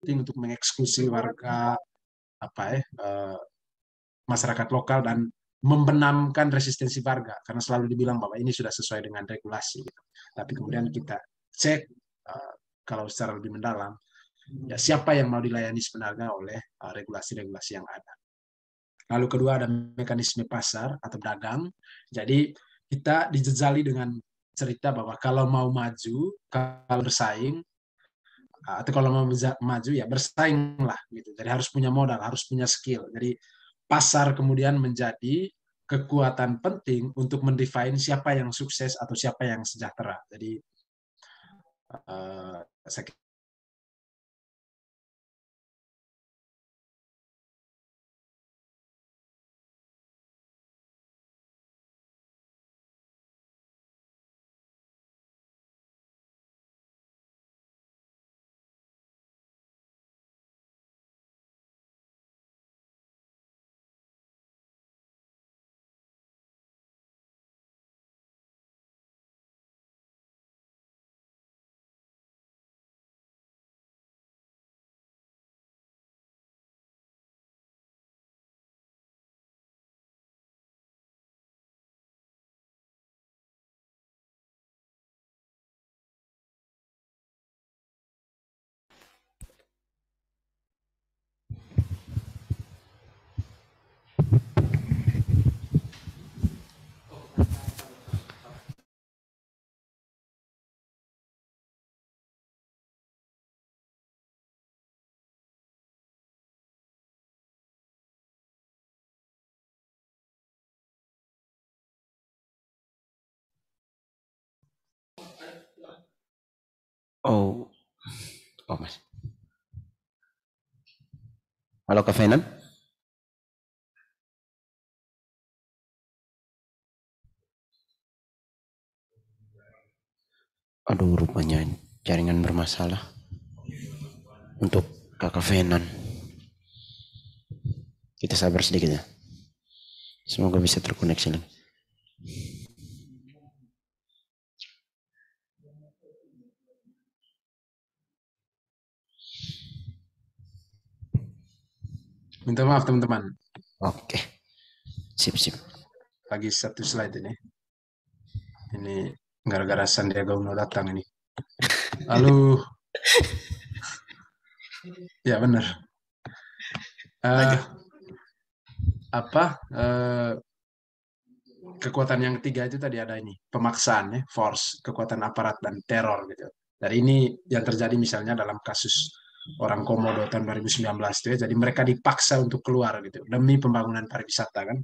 penting untuk mengeksklusi warga masyarakat lokal dan membenamkan resistensi warga karena selalu dibilang bahwa ini sudah sesuai dengan regulasi gitu. Tapi kemudian kita cek kalau secara lebih mendalam ya siapa yang mau dilayani sebenarnya oleh regulasi-regulasi yang ada. Lalu kedua ada mekanisme pasar atau dagang. Jadi kita dijejali dengan cerita bahwa kalau mau maju, kalau bersaing atau kalau mau maju ya bersainglah gitu. Jadi harus punya modal, harus punya skill. Jadi pasar kemudian menjadi kekuatan penting untuk mendefine siapa yang sukses atau siapa yang sejahtera. Jadi saya Oh, Mas. Halo Kak Fenan. Aduh, rupanya jaringan bermasalah untuk Kakak Fenan. Kita sabar sedikit ya. Semoga bisa terkoneksi lagi. minta maaf teman-teman. Oke. Sip. Lagi satu slide ini. Ini gara-gara Sandiaga Uno datang ini. Lalu ya benar. Kekuatan yang ketiga itu tadi ada ini pemaksaan ya, force, kekuatan aparat dan teror gitu. Dari ini yang terjadi misalnya dalam kasus orang Komodo tahun 2019 itu ya, jadi mereka dipaksa untuk keluar gitu demi pembangunan pariwisata kan.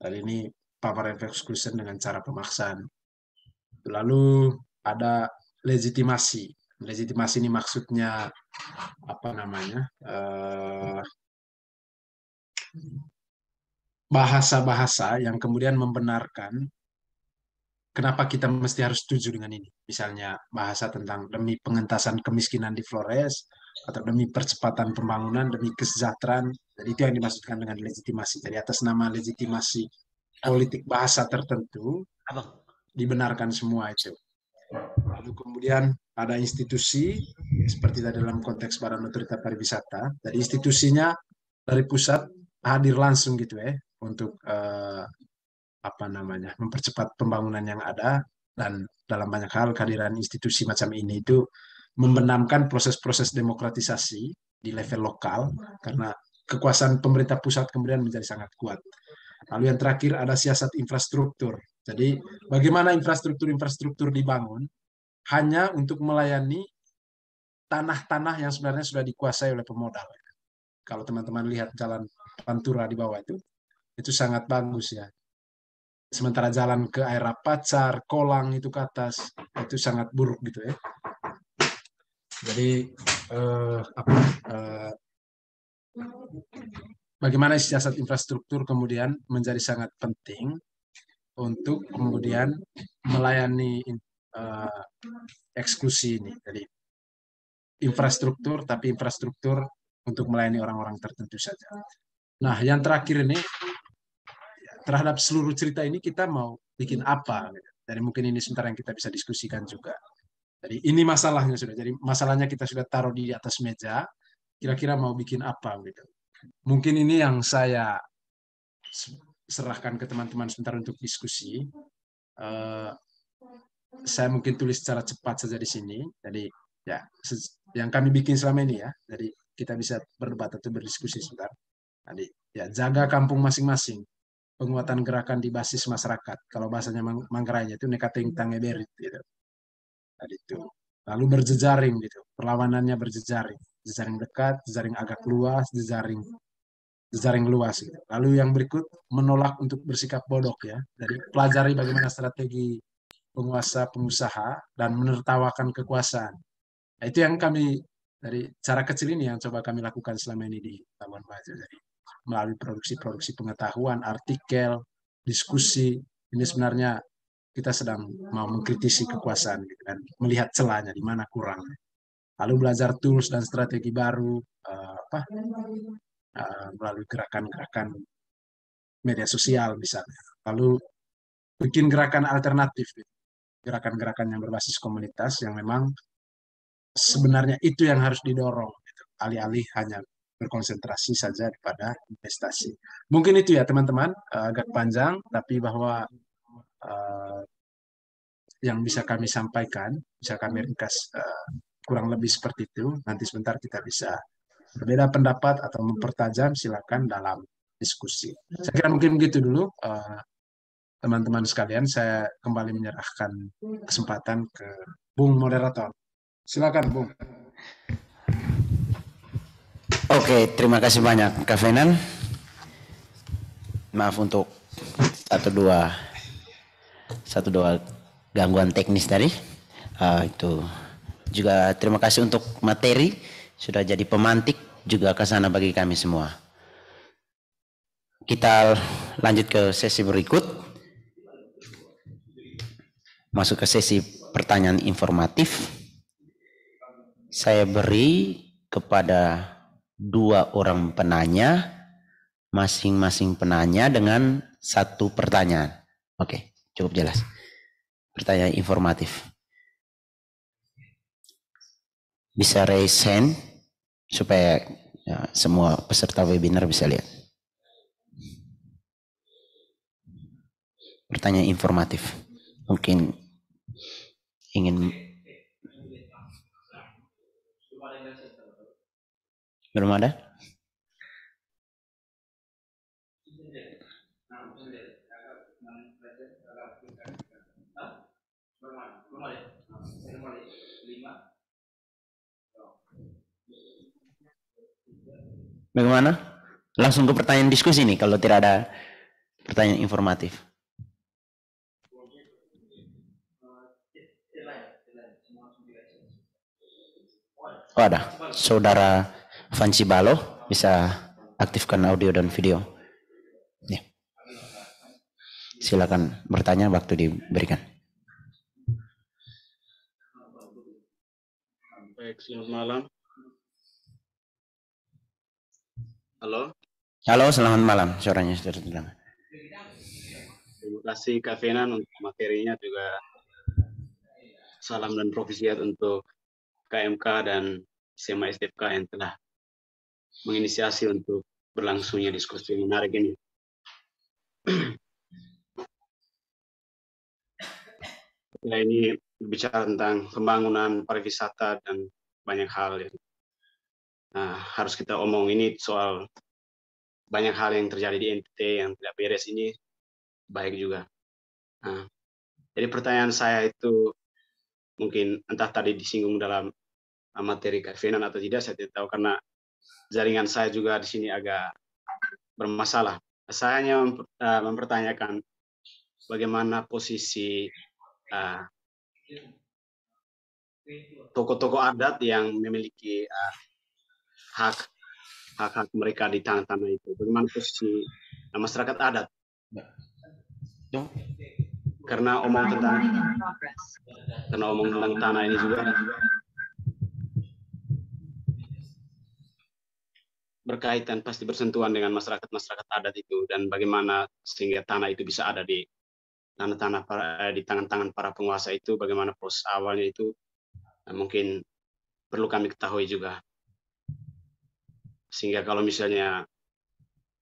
Dan ini power of exclusion dengan cara pemaksaan. Lalu ada legitimasi. Legitimasi ini maksudnya apa namanya? Bahasa-bahasa yang kemudian membenarkan kenapa kita mesti harus setuju dengan ini. Misalnya bahasa tentang demi pengentasan kemiskinan di Flores, atau demi percepatan pembangunan, demi kesejahteraan. Jadi itu yang dimaksudkan dengan legitimasi. Jadi atas nama legitimasi politik bahasa tertentu, dibenarkan semua itu. Lalu kemudian ada institusi, seperti tadi dalam konteks Badan Otorita Pariwisata. Jadi institusinya dari pusat hadir langsung gitu ya, untuk mempercepat pembangunan yang ada, dan dalam banyak hal kehadiran institusi macam ini itu membenamkan proses-proses demokratisasi di level lokal karena kekuasaan pemerintah pusat kemudian menjadi sangat kuat. Lalu yang terakhir ada siasat infrastruktur. Jadi bagaimana infrastruktur dibangun hanya untuk melayani tanah-tanah yang sebenarnya sudah dikuasai oleh pemodal. Kalau teman-teman lihat jalan Pantura di bawah itu sangat bagus ya. Sementara jalan ke Air Pacar, Kolang itu ke atas, itu sangat buruk gitu ya. Jadi bagaimana siasat infrastruktur kemudian menjadi sangat penting untuk kemudian melayani eksklusi ini. Jadi infrastruktur, tapi infrastruktur untuk melayani orang-orang tertentu saja. Nah, yang terakhir ini, terhadap seluruh cerita ini kita mau bikin apa? Jadi mungkin ini sebentar yang kita bisa diskusikan juga. Jadi ini masalahnya sudah. Jadi masalahnya kita sudah taruh di atas meja. kira-kira mau bikin apa gitu. Mungkin ini yang saya serahkan ke teman-teman sebentar untuk diskusi. Saya mungkin tulis secara cepat saja di sini. Jadi ya yang kami bikin selama ini ya. Jadi kita bisa berdebat atau berdiskusi sebentar. Jadi ya jaga kampung masing-masing. Penguatan gerakan di basis masyarakat. Kalau bahasanya Manggarainya itu nekating tangeberit gitu. Tadi itu. Lalu berjejaring gitu. Perlawanannya berjejaring. Jejaring dekat, jejaring agak luas, jejaring luas gitu. Lalu yang berikut menolak untuk bersikap bodoh ya. Jadi pelajari bagaimana strategi penguasa pengusaha dan menertawakan kekuasaan. Nah, itu yang kami dari cara kecil ini yang coba kami lakukan selama ini di Labuan Bajo. Jadi melalui produksi-produksi pengetahuan, artikel, diskusi, ini sebenarnya kita sedang mau mengkritisi kekuasaan gitu, dan melihat celahnya di mana kurang. Lalu belajar tools dan strategi baru melalui gerakan-gerakan media sosial misalnya. Lalu bikin gerakan alternatif, gitu. Gerakan-gerakan yang berbasis komunitas yang memang sebenarnya itu yang harus didorong, gitu. Alih-alih hanya berkonsentrasi saja pada investasi. Mungkin itu ya teman-teman, agak panjang, tapi bahwa yang bisa kami sampaikan, bisa kami ringkas kurang lebih seperti itu. Nanti sebentar kita bisa berbeda pendapat atau mempertajam, silakan dalam diskusi. Saya kira mungkin begitu dulu, teman-teman sekalian. Saya kembali menyerahkan kesempatan ke Bung Moderator. Silakan, Bung. Oke, terima kasih banyak Kak Fenan. Maaf untuk satu dua gangguan teknis tadi. Itu juga terima kasih untuk materi sudah jadi pemantik juga ke sana bagi kami semua. Kita lanjut ke sesi berikut. Masuk ke sesi pertanyaan informatif. Saya beri kepada 2 orang penanya, masing-masing penanya dengan 1 pertanyaan. Oke, cukup jelas. Pertanyaan informatif. Bisa raise hand supaya ya, semua peserta webinar bisa lihat. Pertanyaan informatif. Mungkin ingin. Belum ada? Bagaimana? Langsung ke pertanyaan diskusi nih kalau tidak ada pertanyaan informatif. Oh ada, Saudara Fanci Balo bisa aktifkan audio dan video. Ya. Silakan bertanya waktu diberikan. Baik, selamat malam. Halo. Halo, selamat malam. Suaranya sudah terdengar. Terima kasih Kak Fenan untuk materinya, juga salam dan provisiat untuk KMK dan SMA STFK yang telah menginisiasi untuk berlangsungnya diskusi yang menarik ini. Ya, ini bicara tentang pembangunan pariwisata dan banyak hal yang harus kita omong. Ini soal banyak hal yang terjadi di NTT yang tidak beres ini, baik juga. Jadi pertanyaan saya itu mungkin entah tadi disinggung dalam materi Kak Fenan atau tidak, saya tidak tahu karena jaringan saya juga di sini agak bermasalah. Saya hanya mempertanyakan bagaimana posisi tokoh-tokoh adat yang memiliki hak mereka di tanah-tanah itu. Bagaimana posisi masyarakat adat? Karena omong tentang tanah ini juga berkaitan, pasti bersentuhan dengan masyarakat adat itu, dan bagaimana sehingga tanah itu bisa ada di di tangan-tangan para penguasa itu, bagaimana proses awalnya itu mungkin perlu kami ketahui juga. Sehingga kalau misalnya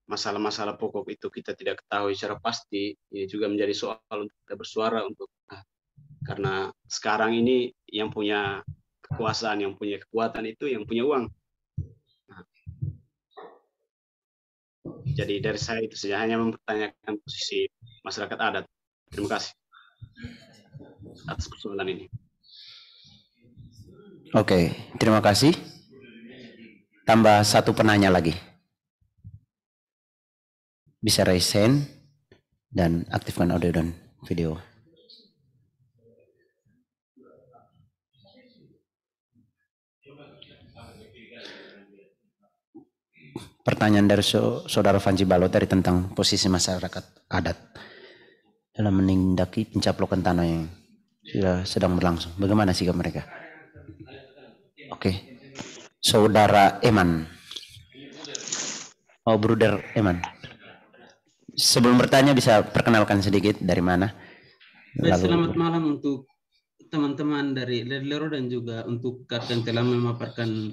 masalah-masalah pokok itu kita tidak ketahui secara pasti, ini juga menjadi soal untuk kita bersuara untuk karena sekarang ini yang punya kekuasaan, yang punya kekuatan itu yang punya uang. Jadi dari saya itu saja, hanya mempertanyakan posisi masyarakat adat. Terima kasih atas persoalan ini. Oke, terima kasih. Tambah satu penanya lagi. Bisa raise hand dan aktifkan audio dan video. Pertanyaan dari Saudara Fanji Balotari tentang posisi masyarakat adat dalam menindaki pencaplokan tanah yang sedang berlangsung. Bagaimana sikap mereka? Oke. Saudara Eman. Oh, Bruder Eman. Sebelum bertanya bisa perkenalkan sedikit dari mana? Selamat malam untuk teman-teman dari Lerlero dan juga untuk kakak yang telah memaparkan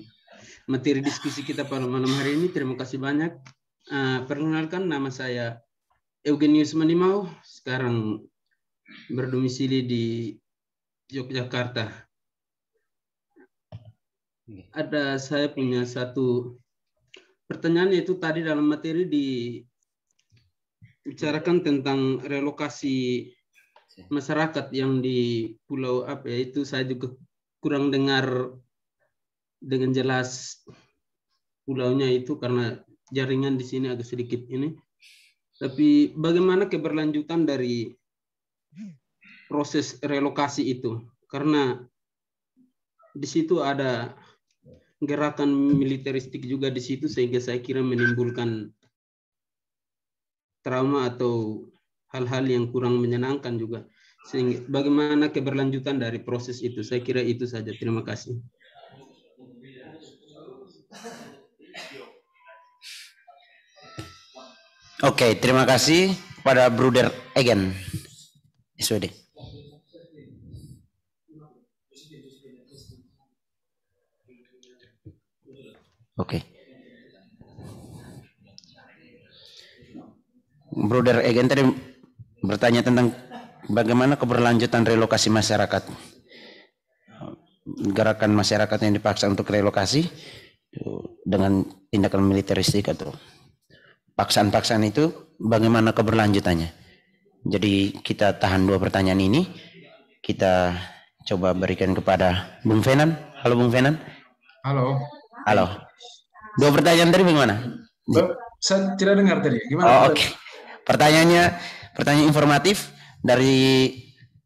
materi diskusi kita pada malam hari ini. Terima kasih banyak. Perkenalkan, nama saya Eugenius Manimau, sekarang berdomisili di Yogyakarta. Saya punya satu pertanyaan, yaitu tadi dalam materi dibicarakan tentang relokasi masyarakat yang di pulau apa ya, itu saya juga kurang dengar dengan jelas pulaunya itu karena jaringan di sini agak sedikit ini. Tapi bagaimana keberlanjutan dari proses relokasi itu? Karena di situ ada gerakan militeristik juga di situ, sehingga saya kira menimbulkan trauma atau hal-hal yang kurang menyenangkan juga. Sehingga bagaimana keberlanjutan dari proses itu? Saya kira itu saja. Terima kasih. Oke, terima kasih kepada Bruder Egen, SWD. Oke. Bruder Egen tadi bertanya tentang bagaimana keberlanjutan relokasi masyarakat. Gerakan masyarakat yang dipaksa untuk relokasi dengan tindakan militeristik atau paksaan-paksaan itu, bagaimana keberlanjutannya? Jadi kita tahan dua pertanyaan ini, kita coba berikan kepada Bung Venan. Halo Bung Venan. Halo. Halo. Dua pertanyaan tadi bagaimana? Saya tidak dengar tadi. Gimana? Oh, oke. Pertanyaan informatif dari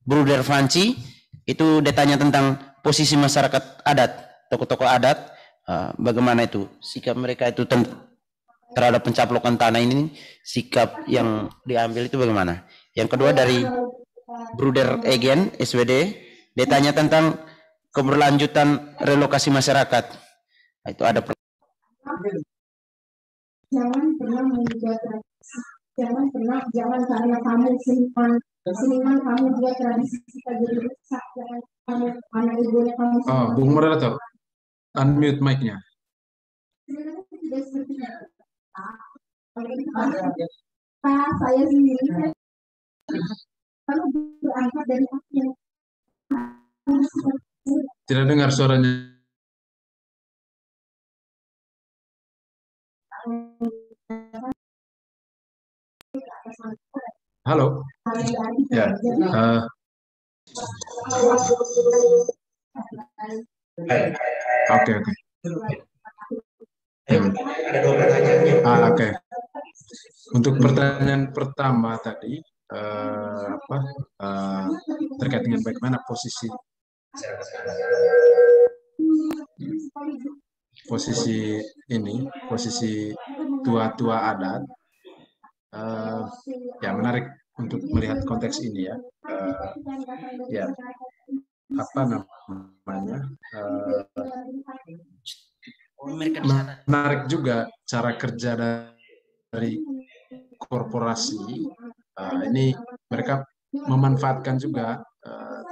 Bruder Fanci, itu ditanya tentang posisi masyarakat adat, tokoh-tokoh adat, bagaimana itu sikap mereka itu terhadap pencaplokan tanah ini, sikap yang diambil itu bagaimana? Yang kedua dari Bruder Egen, SWD, ditanya tentang keberlanjutan relokasi masyarakat. Itu ada jangan pernah membuat tradisi, jangan karena kamu seniman kamu buat tradisi kita jadi rusak, jangan kamu anak ibunya kamu. Oh, Bung Moderator, unmute mic-nya. Tidak seperti itu. Saya sendiri kalau berangkat dari apa? Tidak dengar suaranya. Halo. Ya. Oke. Oke. Untuk pertanyaan pertama tadi, terkait dengan bagaimana posisi tua-tua adat, ya menarik untuk melihat konteks ini ya. Ya, apa namanya? Menarik juga cara kerja dari korporasi. Ini mereka memanfaatkan juga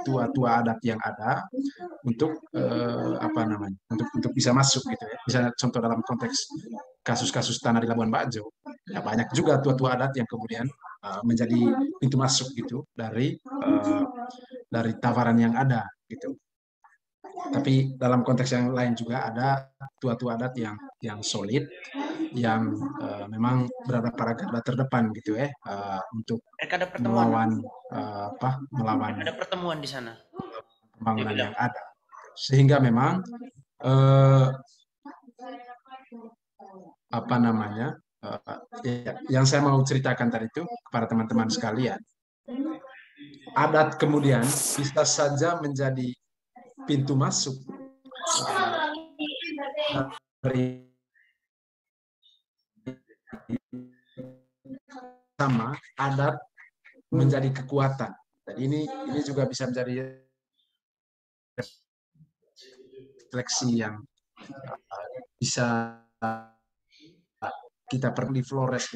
tua-tua adat yang ada untuk untuk bisa masuk gitu ya. Misalnya contoh dalam konteks kasus-kasus tanah di Labuan Bajo, ya banyak juga tua-tua adat yang kemudian menjadi pintu masuk gitu dari tawaran yang ada gitu. Tapi dalam konteks yang lain juga ada tua-tua adat yang solid, yang memang berada pada garda terdepan gitu ya, untuk Mereka ada pertemuan. melawan Ada pertemuan di sana. pembangunan yang ada. Sehingga memang yang saya mau ceritakan tadi itu kepada teman-teman sekalian, adat kemudian bisa saja menjadi pintu masuk dari sama adat menjadi kekuatan. Dan ini juga bisa menjadi refleksi yang bisa kita perlu di Flores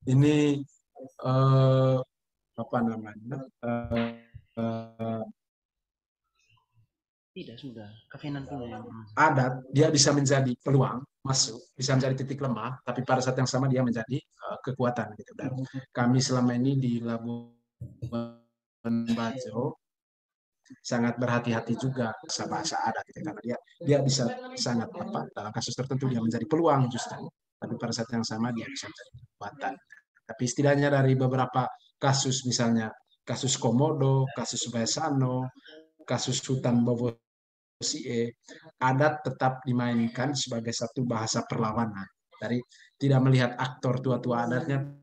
ini Tidak sudah, Kevenan punya yang adat dia bisa menjadi peluang masuk, bisa menjadi titik lemah, tapi pada saat yang sama dia menjadi kekuatan gitu. Dan kami selama ini di Labuan Bajo sangat berhati-hati juga bahasa adat gitu, karena dia bisa sangat dalam kasus tertentu dia menjadi peluang justru, tapi pada saat yang sama dia bisa menjadi kekuatan. Tapi setidaknya dari beberapa kasus, misalnya kasus Komodo, kasus Baesano, kasus Hutan Bobo Sie, adat tetap dimainkan sebagai satu bahasa perlawanan. Dari tidak melihat aktor tua-tua adatnya.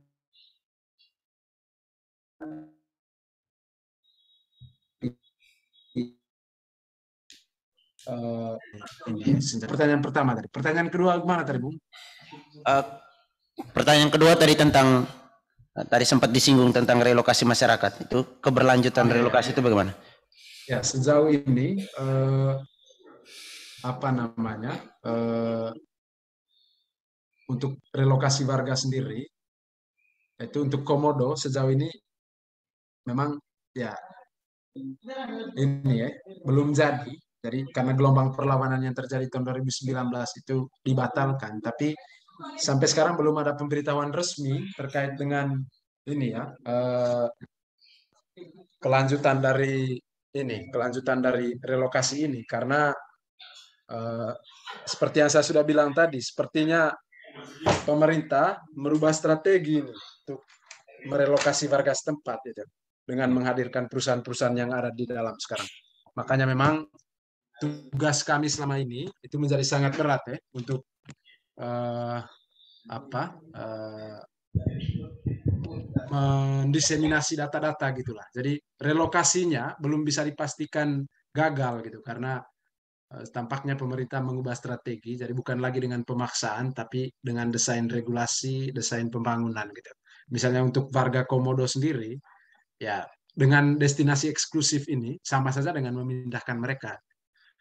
Ini pertanyaan pertama tadi. Pertanyaan kedua gimana tadi, Bung? Pertanyaan kedua tadi tentang tadi sempat disinggung tentang relokasi masyarakat. Itu keberlanjutan relokasi itu bagaimana? Ya, sejauh ini untuk relokasi warga sendiri, itu untuk Komodo sejauh ini memang ya ini ya belum jadi. Jadi karena gelombang perlawanan yang terjadi tahun 2019 itu dibatalkan, tapi sampai sekarang belum ada pemberitahuan resmi terkait dengan ini ya, kelanjutan dari relokasi ini, karena seperti yang saya sudah bilang tadi, sepertinya pemerintah merubah strategi ini untuk merelokasi warga setempat itu dengan menghadirkan perusahaan-perusahaan yang ada di dalam sekarang. Makanya memang tugas kami selama ini itu menjadi sangat berat ya untuk mendiseminasi data-data gitulah. Jadi relokasinya belum bisa dipastikan gagal gitu, karena tampaknya pemerintah mengubah strategi. Jadi bukan lagi dengan pemaksaan, tapi dengan desain regulasi, desain pembangunan gitu. Misalnya untuk warga Komodo sendiri, ya dengan destinasi eksklusif ini sama saja dengan memindahkan mereka.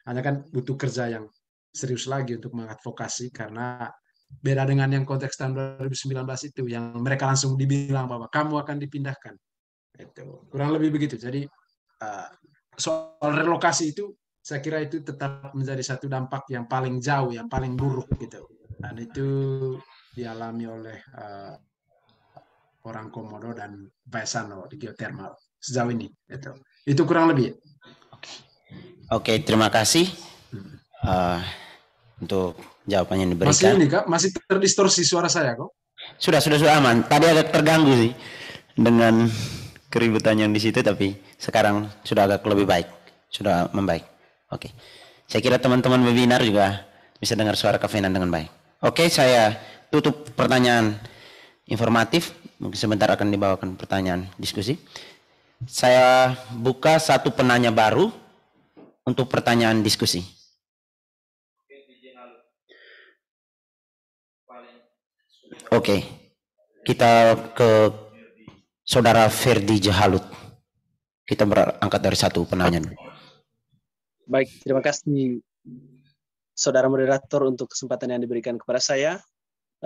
Hanya kan butuh kerja yang serius lagi untuk mengadvokasi, karena beda dengan yang konteks tahun 2019 itu, yang mereka langsung dibilang bahwa kamu akan dipindahkan. Itu kurang lebih begitu. Jadi soal relokasi itu saya kira itu tetap menjadi satu dampak yang paling jauh, yang paling buruk gitu. Dan itu dialami oleh orang Komodo dan Baesano di geothermal sejauh ini. Itu kurang lebih. Oke, terima kasih untuk jawabannya yang diberikan. Masih ini Kak, masih terdistorsi suara saya kok? Sudah aman. Tadi agak terganggu sih dengan keributan yang di situ, tapi sekarang sudah agak lebih baik, sudah membaik. Oke, saya kira teman-teman webinar juga bisa dengar suara Kevenan dengan baik. Oke, saya tutup pertanyaan informatif. Mungkin sebentar akan dibawakan pertanyaan diskusi. Saya buka satu penanya baru untuk pertanyaan diskusi. Oke, kita ke Saudara Ferdi Jahalut. Kita berangkat dari satu penanya. Baik, terima kasih Saudara Moderator untuk kesempatan yang diberikan kepada saya.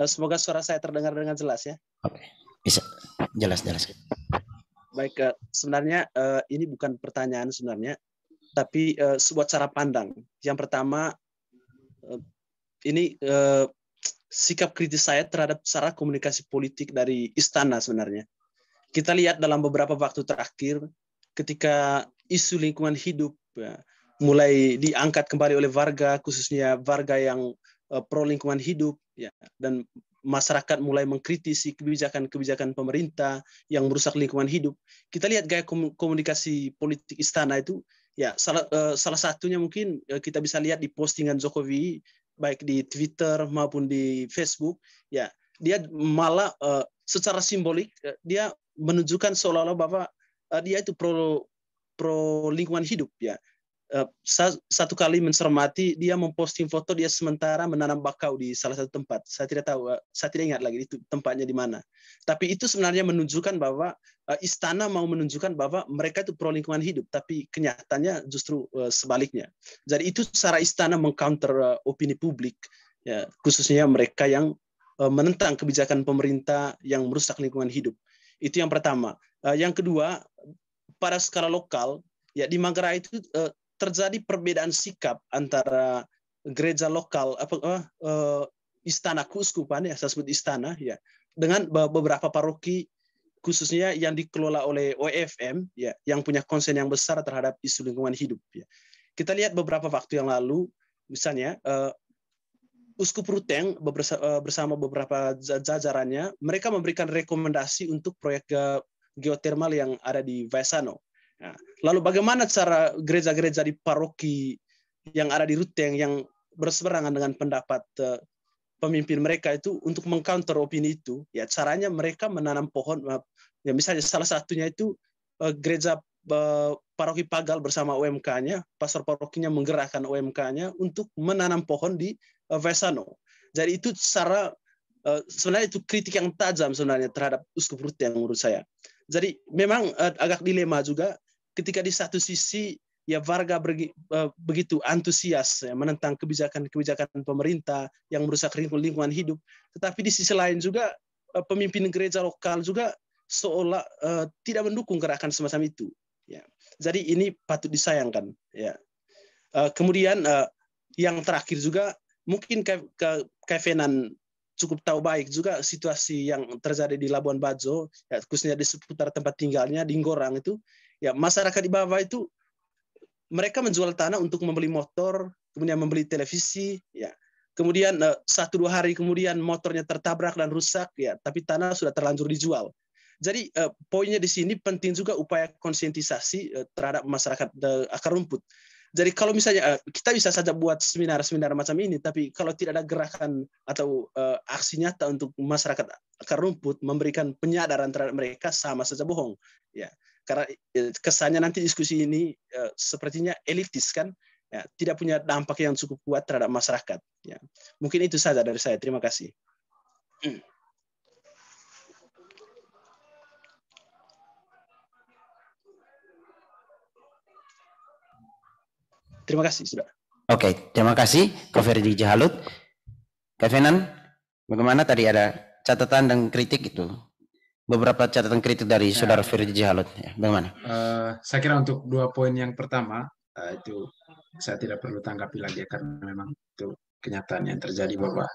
Semoga suara saya terdengar dengan jelas ya. Oke, bisa jelas. Baik, sebenarnya ini bukan pertanyaan sebenarnya, tapi sebuah cara pandang. Yang pertama, ini sikap kritis saya terhadap cara komunikasi politik dari istana sebenarnya. Kita lihat dalam beberapa waktu terakhir, ketika isu lingkungan hidup mulai diangkat kembali oleh warga, khususnya warga yang pro lingkungan hidup, dan masyarakat mulai mengkritisi kebijakan-kebijakan pemerintah yang merusak lingkungan hidup. Kita lihat gaya komunikasi politik istana itu, salah satunya mungkin kita bisa lihat di postingan Jokowi, baik di Twitter maupun di Facebook, dia malah secara simbolik dia menunjukkan seolah-olah bahwa dia itu pro lingkungan hidup. Satu kali mencermati, dia memposting foto dia sementara menanam bakau di salah satu tempat. Saya tidak tahu, saya tidak ingat lagi itu tempatnya di mana. Tapi itu sebenarnya menunjukkan bahwa istana mau menunjukkan bahwa mereka itu pro lingkungan hidup, tapi kenyataannya justru sebaliknya. Jadi itu cara istana mengcounter opini publik, khususnya mereka yang menentang kebijakan pemerintah yang merusak lingkungan hidup. Itu yang pertama. Yang kedua, pada skala lokal, di Manggarai itu terjadi perbedaan sikap antara gereja lokal, istana keuskupan, saya sebut istana, dengan beberapa paroki, khususnya yang dikelola oleh OFM, yang punya konsen yang besar terhadap isu lingkungan hidup. Kita lihat beberapa waktu yang lalu, misalnya Uskup Ruteng bersama beberapa jajarannya, mereka memberikan rekomendasi untuk proyek geotermal yang ada di Vaisano. Lalu bagaimana cara gereja-gereja di paroki yang ada di Ruteng yang berseberangan dengan pendapat pemimpin mereka itu untuk mengcounter opini itu? Caranya mereka menanam pohon. Misalnya salah satunya itu gereja paroki Pagal bersama OMK-nya, pastor parokinya menggerakkan OMK-nya untuk menanam pohon di Vaisano. Jadi itu sebenarnya itu kritik yang tajam sebenarnya terhadap Uskup Ruteng menurut saya. Jadi memang agak dilema juga ketika di satu sisi warga begitu antusias menentang kebijakan pemerintah yang merusak lingkungan hidup, tetapi di sisi lain juga pemimpin gereja lokal juga seolah tidak mendukung gerakan semacam itu. Jadi ini patut disayangkan. Kemudian yang terakhir juga mungkin Kevenan cukup tahu baik juga situasi yang terjadi di Labuan Bajo, khususnya di seputar tempat tinggalnya di Ngorang itu, masyarakat di bawah itu mereka menjual tanah untuk membeli motor, kemudian membeli televisi, kemudian 1-2 hari kemudian motornya tertabrak dan rusak, tapi tanah sudah terlanjur dijual. Jadi poinnya di sini penting juga upaya konsientisasi terhadap masyarakat akar rumput. Jadi kalau misalnya kita bisa saja buat seminar-seminar macam ini, tapi kalau tidak ada gerakan atau aksi nyata untuk masyarakat akar rumput memberikan penyadaran terhadap mereka, sama saja bohong. Karena kesannya nanti diskusi ini sepertinya elitis kan, tidak punya dampak yang cukup kuat terhadap masyarakat. Mungkin itu saja dari saya. Terima kasih. Terima kasih sudah. Oke, terima kasih Kak Ferdi Jahalut. Kevenan, bagaimana tadi ada catatan dan kritik itu? Beberapa catatan kritik dari saudara Ferdi Jahalut. Bagaimana? Saya kira untuk 2 poin yang pertama itu saya tidak perlu tanggapi lagi karena memang itu kenyataan yang terjadi bahwa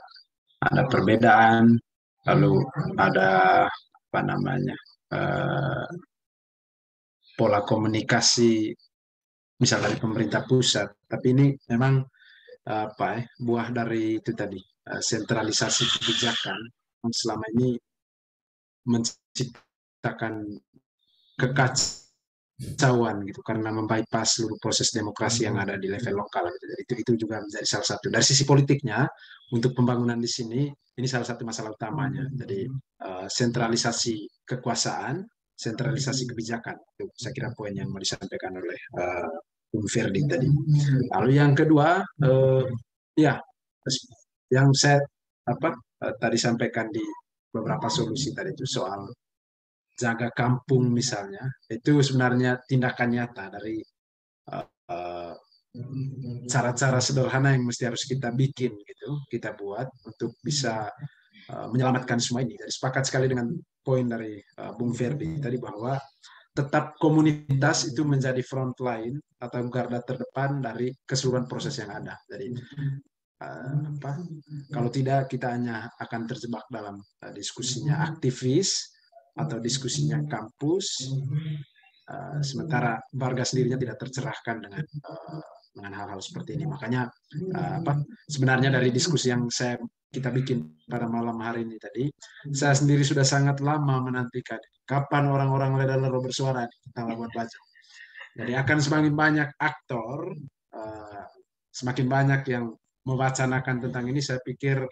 ada perbedaan, lalu ada pola komunikasi misal dari pemerintah pusat, tapi ini memang buah dari itu tadi sentralisasi kebijakan yang selama ini menciptakan kekacauan gitu karena membypass seluruh proses demokrasi yang ada di level lokal gitu. Jadi itu juga menjadi salah satu dari sisi politiknya untuk pembangunan di sini, ini salah satu masalah utamanya. Jadi sentralisasi kekuasaan, sentralisasi kebijakan, itu saya kira poin yang mau disampaikan oleh Bung Ferdi tadi. Lalu yang kedua, yang saya tadi sampaikan di beberapa solusi tadi itu soal jaga kampung misalnya, itu sebenarnya tindakan nyata dari cara-cara sederhana yang mesti harus kita bikin gitu, kita buat untuk bisa menyelamatkan semua ini. Jadi sepakat sekali dengan poin dari Bung Ferdi tadi bahwa tetap komunitas itu menjadi front line atau garda terdepan dari keseluruhan proses yang ada. Jadi Kalau tidak kita hanya akan terjebak dalam diskusinya aktivis atau diskusinya kampus, sementara warga sendirinya tidak tercerahkan dengan hal-hal seperti ini. Makanya sebenarnya dari diskusi yang kita bikin pada malam hari ini tadi, saya sendiri sudah sangat lama menantikan kapan orang-orang Ledalero bersuara tentang Labuan Bajo. Jadi akan semakin banyak aktor, semakin banyak yang mewacanakan tentang ini. Saya pikir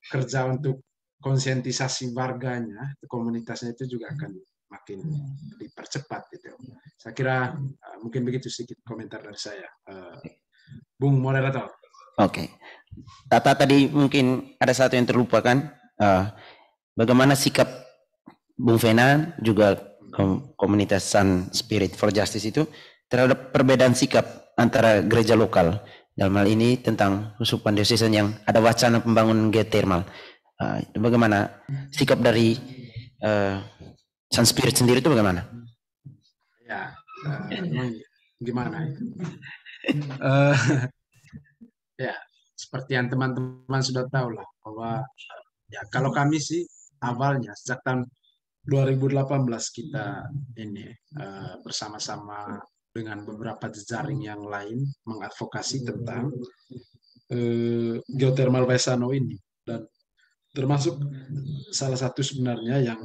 kerja untuk konsientisasi warganya, komunitasnya itu juga akan makin dipercepat gitu. Saya kira mungkin begitu sedikit komentar dari saya, Bung Moderator. Oke. Tata tadi mungkin ada satu yang terlupakan, bagaimana sikap Bung Fenan juga komunitas Sun Spirit for Justice itu terhadap perbedaan sikap antara gereja lokal dalam hal ini tentang Uskupan Diocesan yang ada wacana pembangunan geothermal. Bagaimana sikap dari Sun Spirit sendiri itu bagaimana? Ya, gimana? Ya, seperti yang teman-teman sudah tahu lah, bahwa ya kalau kami sih awalnya sejak tahun 2018 kita ini bersama-sama dengan beberapa jejaring yang lain mengadvokasi tentang geothermal Baesano ini, dan termasuk salah satu sebenarnya yang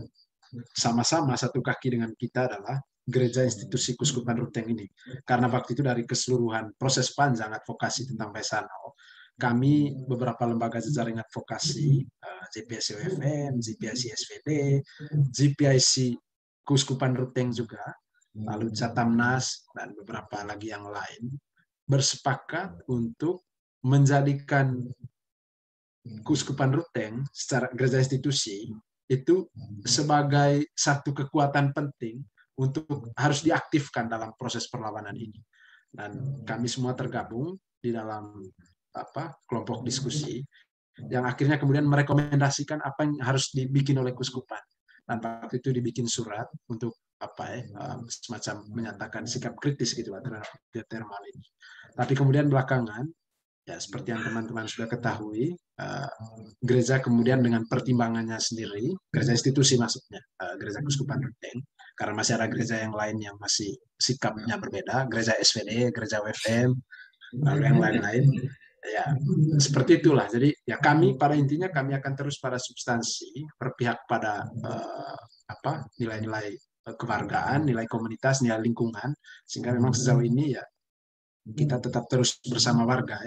sama-sama satu kaki dengan kita adalah Gereja Institusi Kuskupan Ruteng ini. Karena waktu itu dari keseluruhan proses panjang advokasi tentang Baesano, kami beberapa lembaga jejaring advokasi, JPIC UFM, JPIC SVD, JPIC Kuskupan Ruteng juga, lalu Catamnas, dan beberapa lagi yang lain, bersepakat untuk menjadikan Kuskupan Ruteng secara gereja institusi itu sebagai satu kekuatan penting untuk harus diaktifkan dalam proses perlawanan ini. Dan kami semua tergabung di dalam kelompok diskusi yang akhirnya kemudian merekomendasikan apa yang harus dibikin oleh Kuskupan. Dan waktu itu dibikin surat untuk semacam menyatakan sikap kritis gitu terhadap geothermal ini. Tapi kemudian belakangan, ya seperti yang teman-teman sudah ketahui, gereja kemudian dengan pertimbangannya sendiri, gereja institusi maksudnya, gereja Kuskupan Ruteng, karena masih ada gereja yang lain yang masih sikapnya berbeda, gereja SVD, gereja UFM, lalu yang lain-lain, ya seperti itulah. Jadi ya kami pada intinya kami akan terus pada substansi, berpihak pada nilai-nilai kewargaan, nilai komunitas, nilai lingkungan, sehingga memang sejauh ini ya kita tetap terus bersama warga.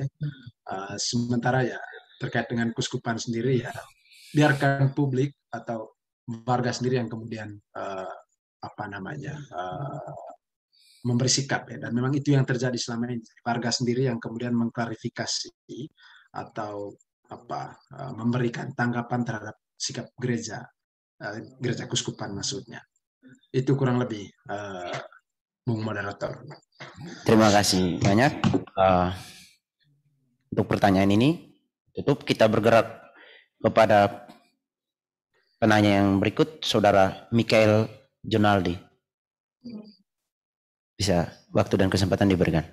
Sementara ya terkait dengan Kuskupan sendiri ya biarkan publik atau warga sendiri yang kemudian memberi sikap ya. Dan memang itu yang terjadi selama ini, warga sendiri yang kemudian mengklarifikasi atau memberikan tanggapan terhadap sikap gereja Kuskupan maksudnya. Itu kurang lebih Bung Moderator. Terima kasih banyak untuk pertanyaan ini. Tutup, kita bergerak kepada penanya yang berikut, Saudara Mikael Jonaldi. Bisa waktu dan kesempatan diberikan.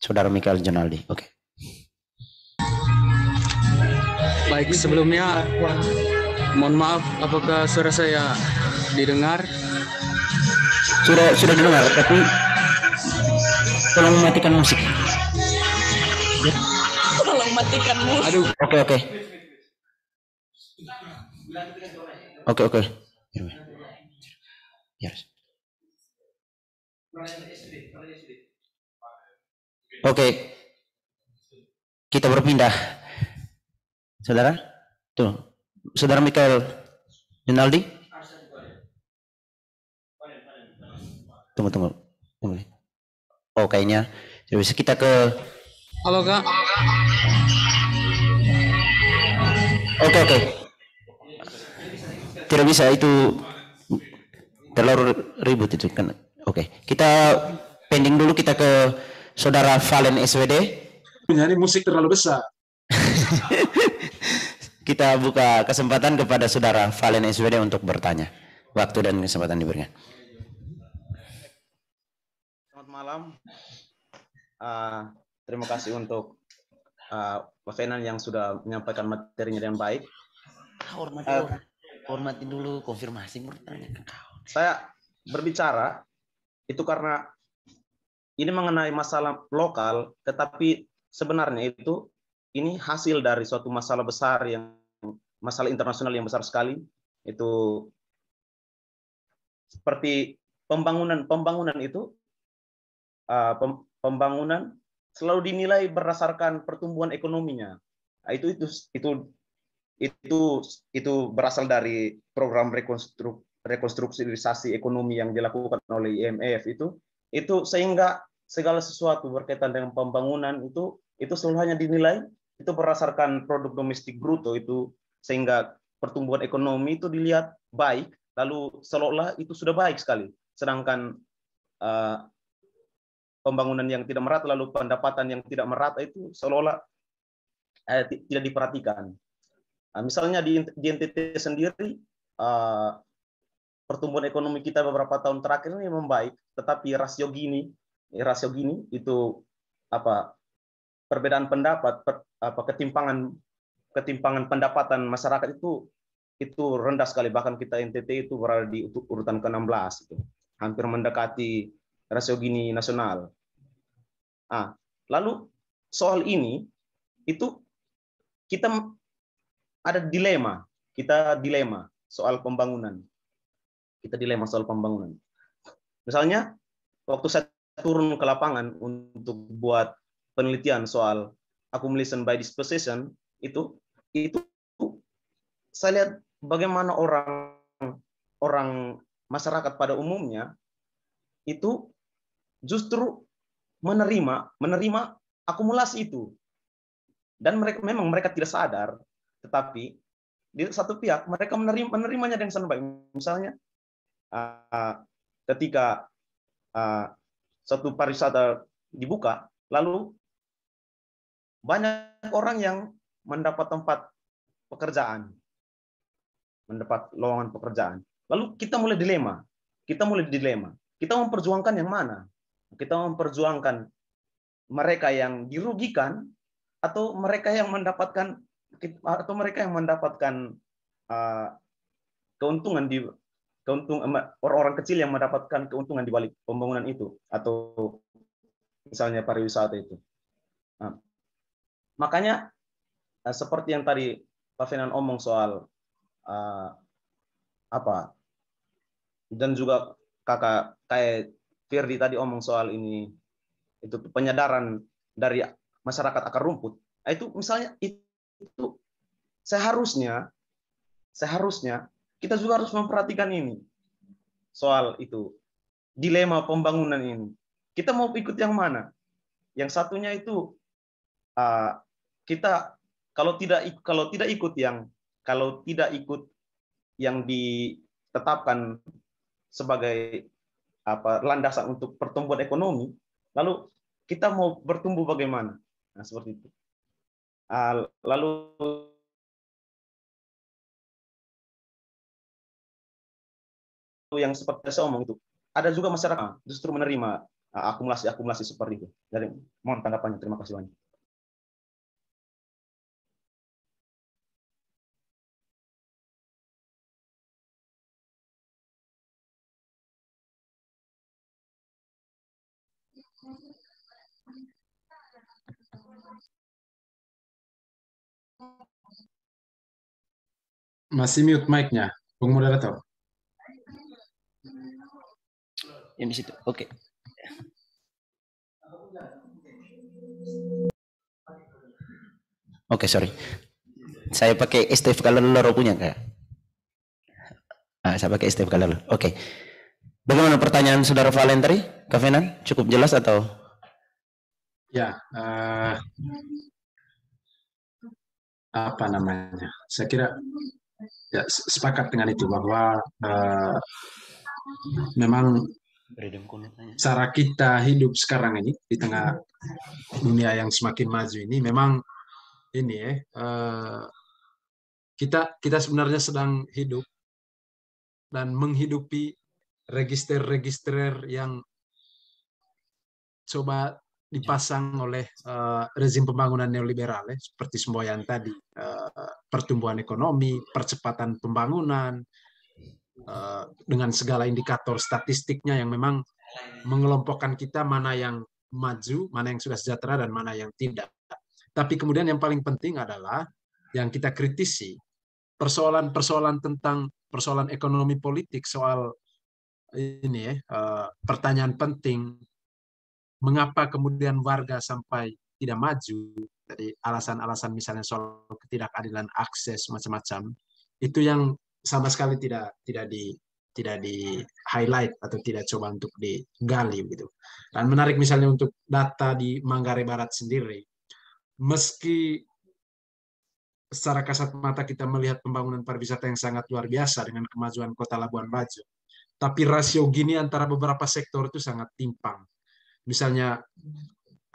Saudara Mikael Jonaldi, oke. Baik, sebelumnya mohon maaf apakah suara saya didengar? Sudah didengar, tapi tolong matikan musik. Tolong matikan musik. Aduh. Oke. Yes. Oke. Kita berpindah. Saudara? Tuh. Saudara Mikael Jonaldi? Tunggu. Oh, kayaknya bisa kita ke. Halo, Kak. Oke. Tidak bisa, itu terlalu ribut itu kan. Oke. Kita pending dulu, kita ke Saudara Valen SWD. Penyanyi musik terlalu besar. Kita buka kesempatan kepada Saudara Valen SWD untuk bertanya. Waktu dan kesempatan diberikan. Selamat malam. Terima kasih untuk Pak Fenan yang sudah menyampaikan materinya dengan baik. Hormati dulu, konfirmasi pertanyaan. Saya berbicara itu karena ini mengenai masalah lokal, tetapi sebenarnya itu ini hasil dari suatu masalah besar, yang masalah internasional yang besar sekali. Itu seperti pembangunan itu, pembangunan selalu dinilai berdasarkan pertumbuhan ekonominya. Itu berasal dari program rekonstruksiisasi ekonomi yang dilakukan oleh IMF itu sehingga segala sesuatu berkaitan dengan pembangunan itu selalu hanya dinilai itu berdasarkan produk domestik bruto itu, sehingga pertumbuhan ekonomi itu dilihat baik, lalu seolah-olah itu sudah baik sekali, sedangkan pembangunan yang tidak merata lalu pendapatan yang tidak merata itu seolah-olah tidak diperhatikan. Misalnya di NTT sendiri, pertumbuhan ekonomi kita beberapa tahun terakhir ini membaik, tetapi rasio Gini itu perbedaan pendapat, ketimpangan pendapatan masyarakat itu rendah sekali, bahkan kita NTT itu berada di urutan ke-16 itu, hampir mendekati rasio Gini nasional. Lalu soal ini itu kita ada dilema soal pembangunan. Misalnya waktu saya turun ke lapangan untuk buat penelitian soal accumulation by dispossession itu saya lihat bagaimana orang masyarakat pada umumnya itu justru menerima akumulasi itu, dan mereka tidak sadar, tetapi di satu pihak mereka menerimanya dengan sangat baik. Misalnya ketika satu pariwisata dibuka, lalu banyak orang yang mendapat tempat pekerjaan, mendapat lowongan pekerjaan. Lalu kita mulai dilema. Kita memperjuangkan yang mana? Kita memperjuangkan mereka yang dirugikan atau mereka yang mendapatkan keuntungan orang-orang kecil yang mendapatkan keuntungan di balik pembangunan itu, atau misalnya pariwisata itu. Makanya seperti yang tadi Pak Fenan omong soal dan juga kayak Firdi tadi omong soal ini, itu penyadaran dari masyarakat akar rumput. Itu misalnya itu seharusnya kita juga harus memperhatikan ini soal itu dilema pembangunan ini. Kita mau ikut yang mana? Yang satunya itu kita kalau tidak ikut yang ditetapkan sebagai landasan untuk pertumbuhan ekonomi, lalu kita mau bertumbuh bagaimana? Nah, seperti itu. Lalu yang seperti saya omong itu, ada juga masyarakat justru menerima akumulasi seperti itu. Jadi mohon tanggapannya. Terima kasih banyak. Masih mute mic-nya, Bung Moderator. Yang di situ. Oke. Oke, sorry. Saya pakai Steve Kalelo punya enggak? Saya pakai Steve Kalelo. Oke. Bagaimana pertanyaan Saudara Valen tadi? Kak Fenan, cukup jelas atau? Ya, apa namanya? Saya kira ya sepakat dengan itu bahwa memang cara kita hidup sekarang ini di tengah dunia yang semakin maju ini memang ini kita sebenarnya sedang hidup dan menghidupi register-register yang coba dipasang oleh rezim pembangunan neoliberal, seperti semboyan tadi, pertumbuhan ekonomi, percepatan pembangunan, dengan segala indikator statistiknya yang memang mengelompokkan kita mana yang maju, mana yang sudah sejahtera, dan mana yang tidak. Tapi kemudian yang paling penting adalah yang kita kritisi, persoalan-persoalan tentang persoalan ekonomi politik, soal ini pertanyaan penting, mengapa kemudian warga sampai tidak maju, dari alasan-alasan misalnya soal ketidakadilan akses macam-macam, itu yang sama sekali tidak di highlight atau tidak coba untuk digali gitu. Dan menarik misalnya untuk data di Manggarai Barat sendiri, meski secara kasat mata kita melihat pembangunan pariwisata yang sangat luar biasa dengan kemajuan Kota Labuan Bajo, tapi rasio Gini antara beberapa sektor itu sangat timpang. Misalnya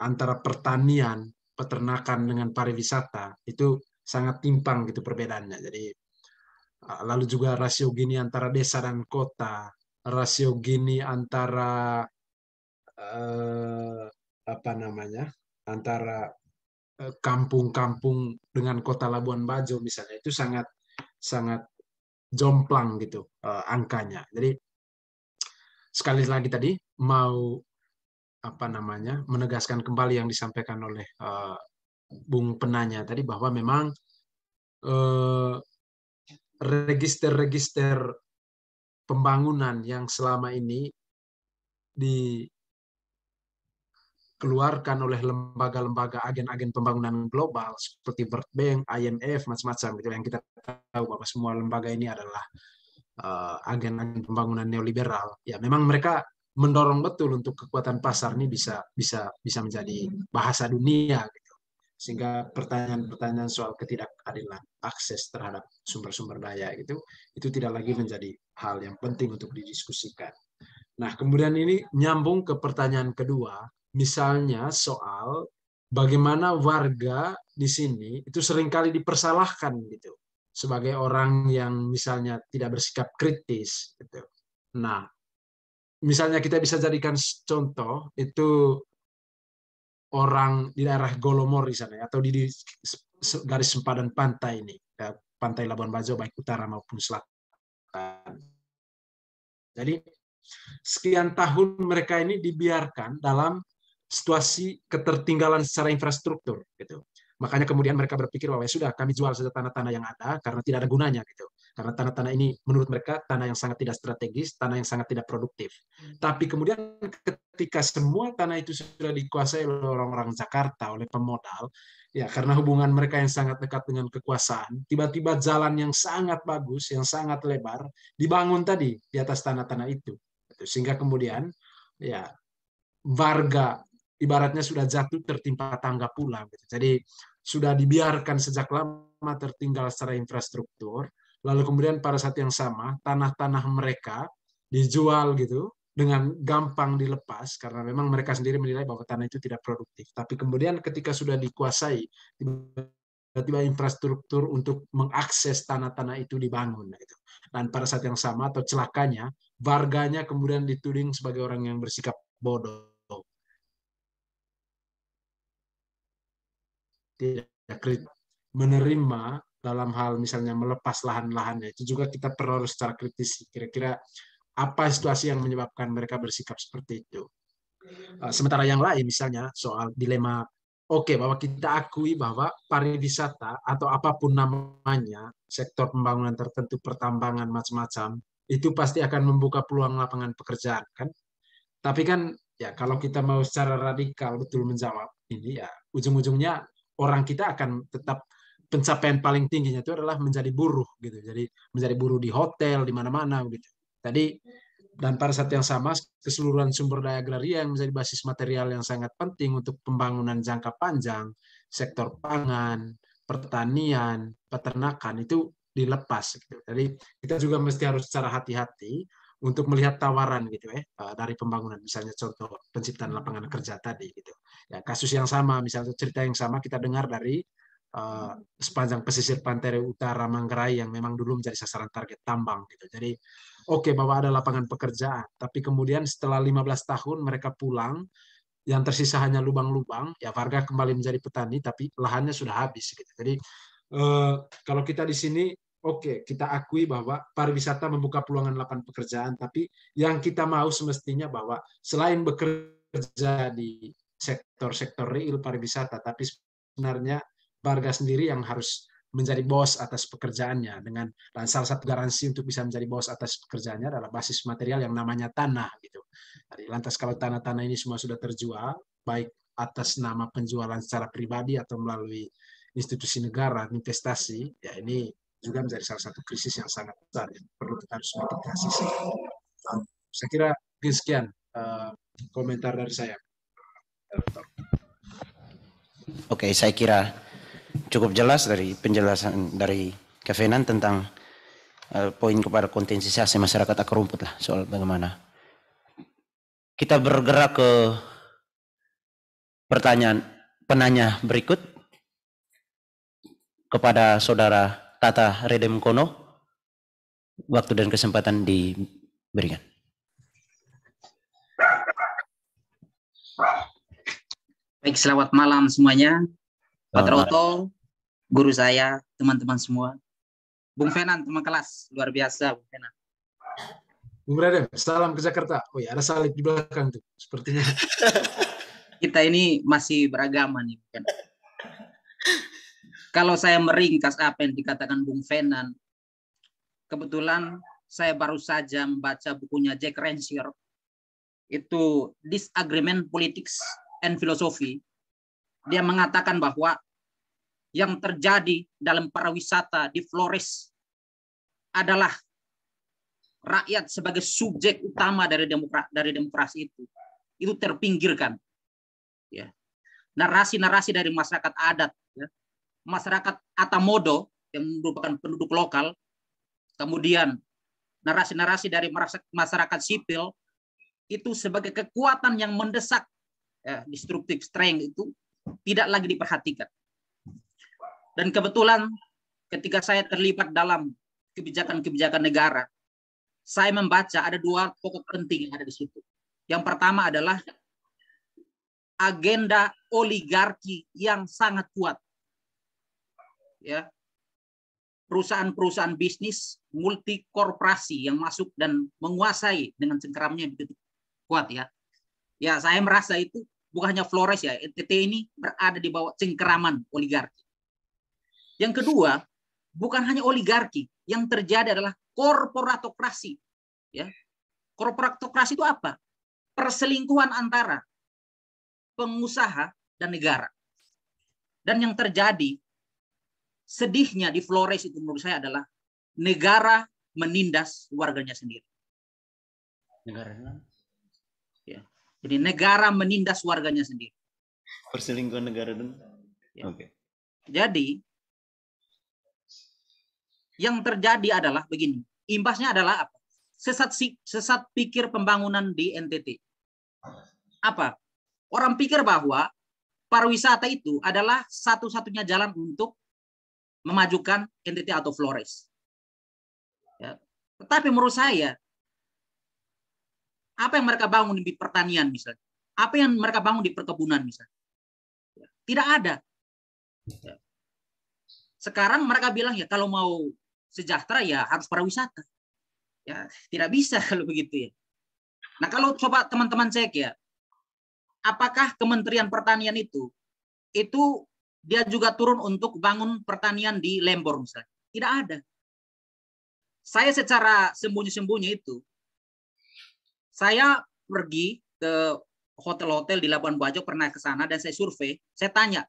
antara pertanian, peternakan dengan pariwisata itu sangat timpang gitu perbedaannya. Jadi lalu juga rasio Gini antara desa dan kota, rasio Gini antara antara kampung-kampung dengan Kota Labuan Bajo misalnya, itu sangat jomplang gitu angkanya. Jadi sekali lagi tadi mau menegaskan kembali yang disampaikan oleh Bung penanya tadi, bahwa memang register-register pembangunan yang selama ini dikeluarkan oleh lembaga-lembaga agen-agen pembangunan global seperti World Bank, IMF, macam-macam gitu, yang kita tahu bahwa semua lembaga ini adalah agen-agen pembangunan neoliberal. Ya, memang mereka mendorong betul untuk kekuatan pasar ini bisa menjadi bahasa dunia gitu. Sehingga pertanyaan-pertanyaan soal ketidakadilan akses terhadap sumber-sumber daya itu tidak lagi menjadi hal yang penting untuk didiskusikan. Nah, kemudian ini nyambung ke pertanyaan kedua, misalnya soal bagaimana warga di sini itu seringkali dipersalahkan gitu sebagai orang yang misalnya tidak bersikap kritis gitu. Nah, misalnya kita bisa jadikan contoh itu orang di daerah Golomor di sana, atau di garis sempadan pantai ini, pantai Labuan Bajo baik utara maupun selatan. Jadi sekian tahun mereka ini dibiarkan dalam situasi ketertinggalan secara infrastruktur gitu. Makanya kemudian mereka berpikir bahwa sudah, kami jual saja tanah-tanah yang ada karena tidak ada gunanya gitu. Karena tanah-tanah ini menurut mereka tanah yang sangat tidak strategis, tanah yang sangat tidak produktif. Tapi kemudian ketika semua tanah itu sudah dikuasai oleh orang-orang Jakarta, oleh pemodal, ya karena hubungan mereka yang sangat dekat dengan kekuasaan, tiba-tiba jalan yang sangat bagus, yang sangat lebar dibangun tadi di atas tanah-tanah itu. Sehingga kemudian ya warga ibaratnya sudah jatuh tertimpa tangga pula gitu. Jadi sudah dibiarkan sejak lama tertinggal secara infrastruktur, lalu kemudian pada saat yang sama tanah-tanah mereka dijual gitu dengan gampang dilepas karena memang mereka sendiri menilai bahwa tanah itu tidak produktif. Tapi kemudian ketika sudah dikuasai, tiba-tiba infrastruktur untuk mengakses tanah-tanah itu dibangun gitu. Dan pada saat yang sama atau celakanya, warganya kemudian dituding sebagai orang yang bersikap bodoh, tidak kritis, menerima dalam hal misalnya melepas lahan-lahannya. Itu juga kita perlu secara kritis. Kira-kira apa situasi yang menyebabkan mereka bersikap seperti itu. Sementara yang lain misalnya soal dilema, oke, bahwa kita akui bahwa pariwisata atau apapun namanya, sektor pembangunan tertentu, pertambangan, macam-macam, itu pasti akan membuka peluang lapangan pekerjaan kan. Tapi kan ya kalau kita mau secara radikal betul menjawab ini, ya ujung-ujungnya orang kita akan tetap pencapaian paling tingginya itu adalah menjadi buruh gitu. Jadi menjadi buruh di hotel, di mana-mana gitu. Tadi dan pada saat yang sama keseluruhan sumber daya agraria yang menjadi basis material yang sangat penting untuk pembangunan jangka panjang, sektor pangan, pertanian, peternakan itu dilepas gitu. Jadi kita juga mesti harus secara hati-hati untuk melihat tawaran gitu dari pembangunan, misalnya contoh penciptaan lapangan kerja tadi gitu. Ya, kasus yang sama, misalnya cerita yang sama kita dengar dari sepanjang pesisir pantai utara Manggarai yang memang dulu menjadi sasaran target tambang gitu. Jadi oke, bahwa ada lapangan pekerjaan, tapi kemudian setelah 15 tahun mereka pulang yang tersisa hanya lubang-lubang, ya warga kembali menjadi petani, tapi lahannya sudah habis. Gitu. Jadi kalau kita di sini, oke, kita akui bahwa pariwisata membuka peluang lapangan pekerjaan, tapi yang kita mau semestinya bahwa selain bekerja di sektor-sektor real pariwisata, tapi sebenarnya warga sendiri yang harus menjadi bos atas pekerjaannya dan salah satu garansi untuk bisa menjadi bos atas pekerjaannya adalah basis material yang namanya tanah gitu. Jadi, lantas kalau tanah-tanah ini semua sudah terjual, baik atas nama penjualan secara pribadi atau melalui institusi negara investasi, ya ini juga menjadi salah satu krisis yang sangat besar yang perlu kita harus mitigasi. Saya kira sekian komentar dari saya. Oke, saya kira cukup jelas dari penjelasan dari Kevenan tentang poin kepada kontensiasi masyarakat akar rumput lah, soal bagaimana. Kita bergerak ke pertanyaan penanya berikut kepada Saudara Tata Redemkono. Waktu dan kesempatan diberikan. Baik, selamat malam semuanya. Pak Troto, guru saya, teman-teman semua. Bung Fenan, teman kelas, luar biasa Bung Fenan. Bung Redem, salam ke Jakarta. Oh ya, ada salib di belakang tuh, sepertinya. Kita ini masih beragama nih, Bung. Kalau saya meringkas apa yang dikatakan Bung Fenan, kebetulan saya baru saja membaca bukunya Jack Rancière, itu Disagreement Politics and Philosophy. Dia mengatakan bahwa yang terjadi dalam pariwisata di Flores adalah rakyat sebagai subjek utama dari demokrasi itu terpinggirkan. Ya. Narasi-narasi dari masyarakat adat, ya. Masyarakat Atamodo yang merupakan penduduk lokal, kemudian narasi-narasi dari masyarakat sipil itu sebagai kekuatan yang mendesak, ya, destructive strength itu tidak lagi diperhatikan. Dan kebetulan ketika saya terlibat dalam kebijakan-kebijakan negara, saya membaca ada dua pokok penting yang ada di situ. Yang pertama adalah agenda oligarki yang sangat kuat. Ya. Perusahaan-perusahaan bisnis multi korporasi yang masuk dan menguasai dengan cengkeramnya begitu kuat, ya. Ya, saya merasa itu bukan hanya Flores, ya, NTT ini berada di bawah cengkeraman oligarki. Yang kedua, bukan hanya oligarki, yang terjadi adalah korporatokrasi. Ya. Korporatokrasi itu apa? Perselingkuhan antara pengusaha dan negara. Dan yang terjadi, sedihnya di Flores itu menurut saya adalah negara menindas warganya sendiri. Negara? Ya. Jadi negara menindas warganya sendiri. Perselingkuhan negara dan. Ya. Oke. Jadi yang terjadi adalah begini. Imbasnya adalah apa? Sesat pikir pembangunan di NTT. Apa? Orang pikir bahwa pariwisata itu adalah satu-satunya jalan untuk memajukan NTT atau Flores. Ya. Tetapi menurut saya, apa yang mereka bangun di pertanian misalnya, apa yang mereka bangun di perkebunan misalnya, tidak ada. Ya. Sekarang mereka bilang ya kalau mau sejahtera ya harus pariwisata. Ya tidak bisa kalau begitu, ya. Nah kalau coba teman-teman cek, ya, apakah Kementerian Pertanian itu dia juga turun untuk bangun pertanian di Lembor misalnya? Tidak ada. Saya secara sembunyi-sembunyi itu, saya pergi ke hotel-hotel di Labuan Bajo, pernah ke sana dan saya survei, saya tanya,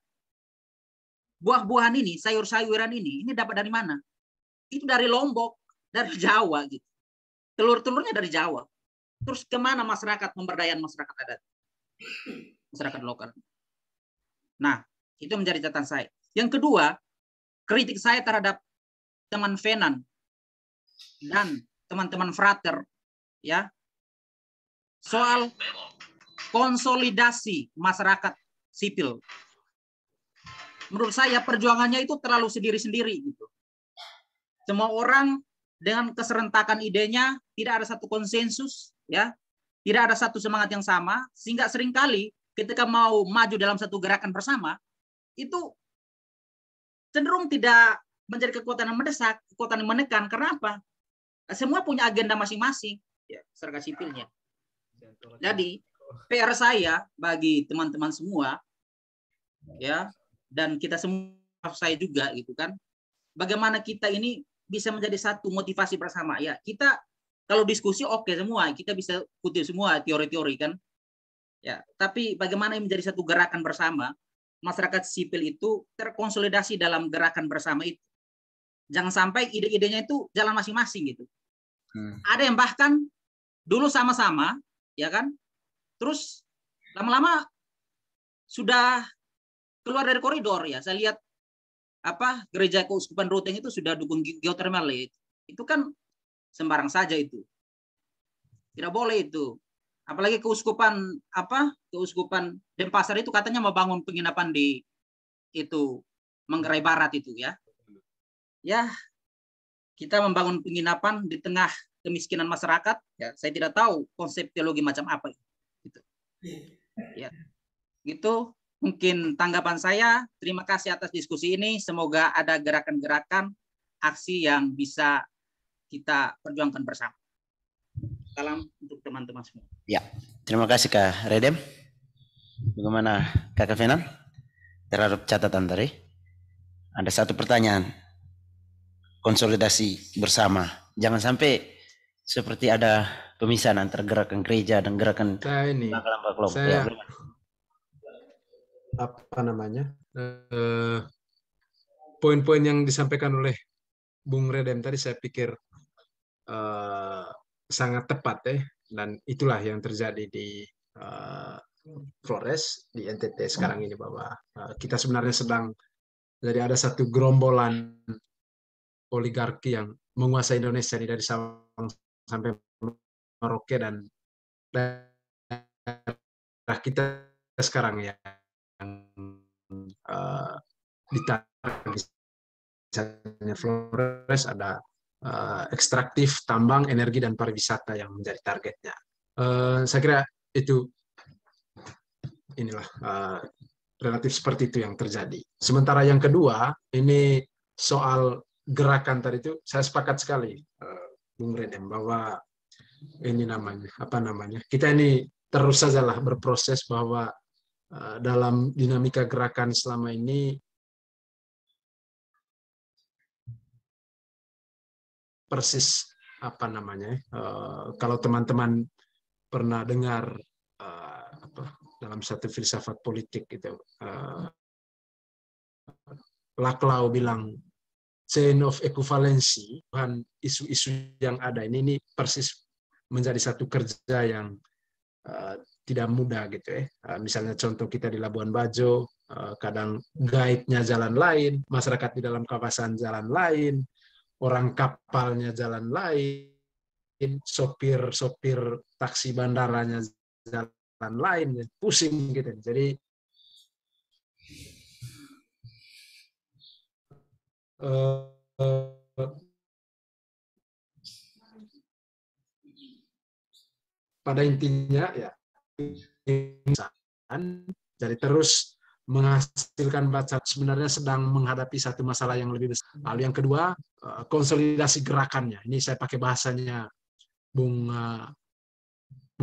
buah-buahan ini, sayur-sayuran ini dapat dari mana? Itu dari Lombok, dari Jawa gitu. Telur-telurnya dari Jawa. Terus kemana masyarakat pemberdayaan masyarakat adat? Masyarakat lokal. Nah, itu menjadi catatan saya. Yang kedua, kritik saya terhadap teman Fenan dan teman-teman Frater, ya, soal konsolidasi masyarakat sipil. Menurut saya perjuangannya itu terlalu sendiri-sendiri gitu. Semua orang dengan keserentakan idenya tidak ada satu konsensus, ya, tidak ada satu semangat yang sama, sehingga seringkali ketika mau maju dalam satu gerakan bersama, itu cenderung tidak menjadi kekuatan yang mendesak, kekuatan yang menekan. Karena apa? Semua punya agenda masing-masing, ya, masyarakat sipilnya. Jadi PR saya bagi teman-teman semua, ya, dan kita semua, saya juga gitu kan, bagaimana kita ini bisa menjadi satu motivasi bersama. Ya, kita kalau diskusi oke semua, kita bisa kutip semua teori-teori kan. Ya, tapi bagaimana menjadi satu gerakan bersama, masyarakat sipil itu terkonsolidasi dalam gerakan bersama itu. Jangan sampai ide-idenya itu jalan masing-masing gitu. Ada yang bahkan dulu sama-sama, ya kan, terus lama-lama sudah keluar dari koridor ya. Saya lihat apa gereja keuskupan Ruteng itu sudah dukung geothermal ya. Itu kan sembarang saja itu. Tidak boleh itu. Apalagi keuskupan Denpasar itu katanya mau bangun penginapan di itu Manggarai Barat itu ya. Ya, kita membangun penginapan di tengah kemiskinan masyarakat, ya saya tidak tahu konsep teologi macam apa itu. Ya. Gitu mungkin tanggapan saya. Terima kasih atas diskusi ini. Semoga ada gerakan-gerakan aksi yang bisa kita perjuangkan bersama. Salam untuk teman-teman semua. Ya, terima kasih Kak Redem. Bagaimana Kak Venan terhadap catatan tadi? Ada satu pertanyaan. Konsolidasi bersama. Jangan sampai seperti ada pemisahan antara gerakan gereja dan gerakan kelompok. Saya apa namanya? Poin-poin yang disampaikan oleh Bung Redem tadi saya pikir sangat tepat ya, dan itulah yang terjadi di Flores, di NTT sekarang ini, bahwa kita sebenarnya sedang jadi ada satu gerombolan oligarki yang menguasai Indonesia ini dari Sabang sampai Merauke dan daerah kita sekarang ya, ditarik misalnya Flores ada ekstraktif, tambang, energi, dan pariwisata yang menjadi targetnya. Saya kira itu inilah relatif seperti itu yang terjadi. Sementara yang kedua, ini soal gerakan tadi itu, saya sepakat sekali Bung Redem bahwa ini kita ini terus sajalah berproses, bahwa dalam dinamika gerakan selama ini persis kalau teman-teman pernah dengar dalam satu filsafat politik gitu, Laclau bilang chain of equivalency, isu-isu yang ada ini persis menjadi satu kerja yang tidak mudah gitu ya. Misalnya contoh kita di Labuan Bajo, kadang guide-nya jalan lain, masyarakat di dalam kawasan jalan lain, orang kapalnya jalan lain, sopir taksi bandaranya jalan lain, pusing gitu. Jadi pada intinya ya, jadi terus menghasilkan baca sebenarnya sedang menghadapi satu masalah yang lebih besar. Lalu yang kedua, konsolidasi gerakannya. Ini saya pakai bahasanya Bung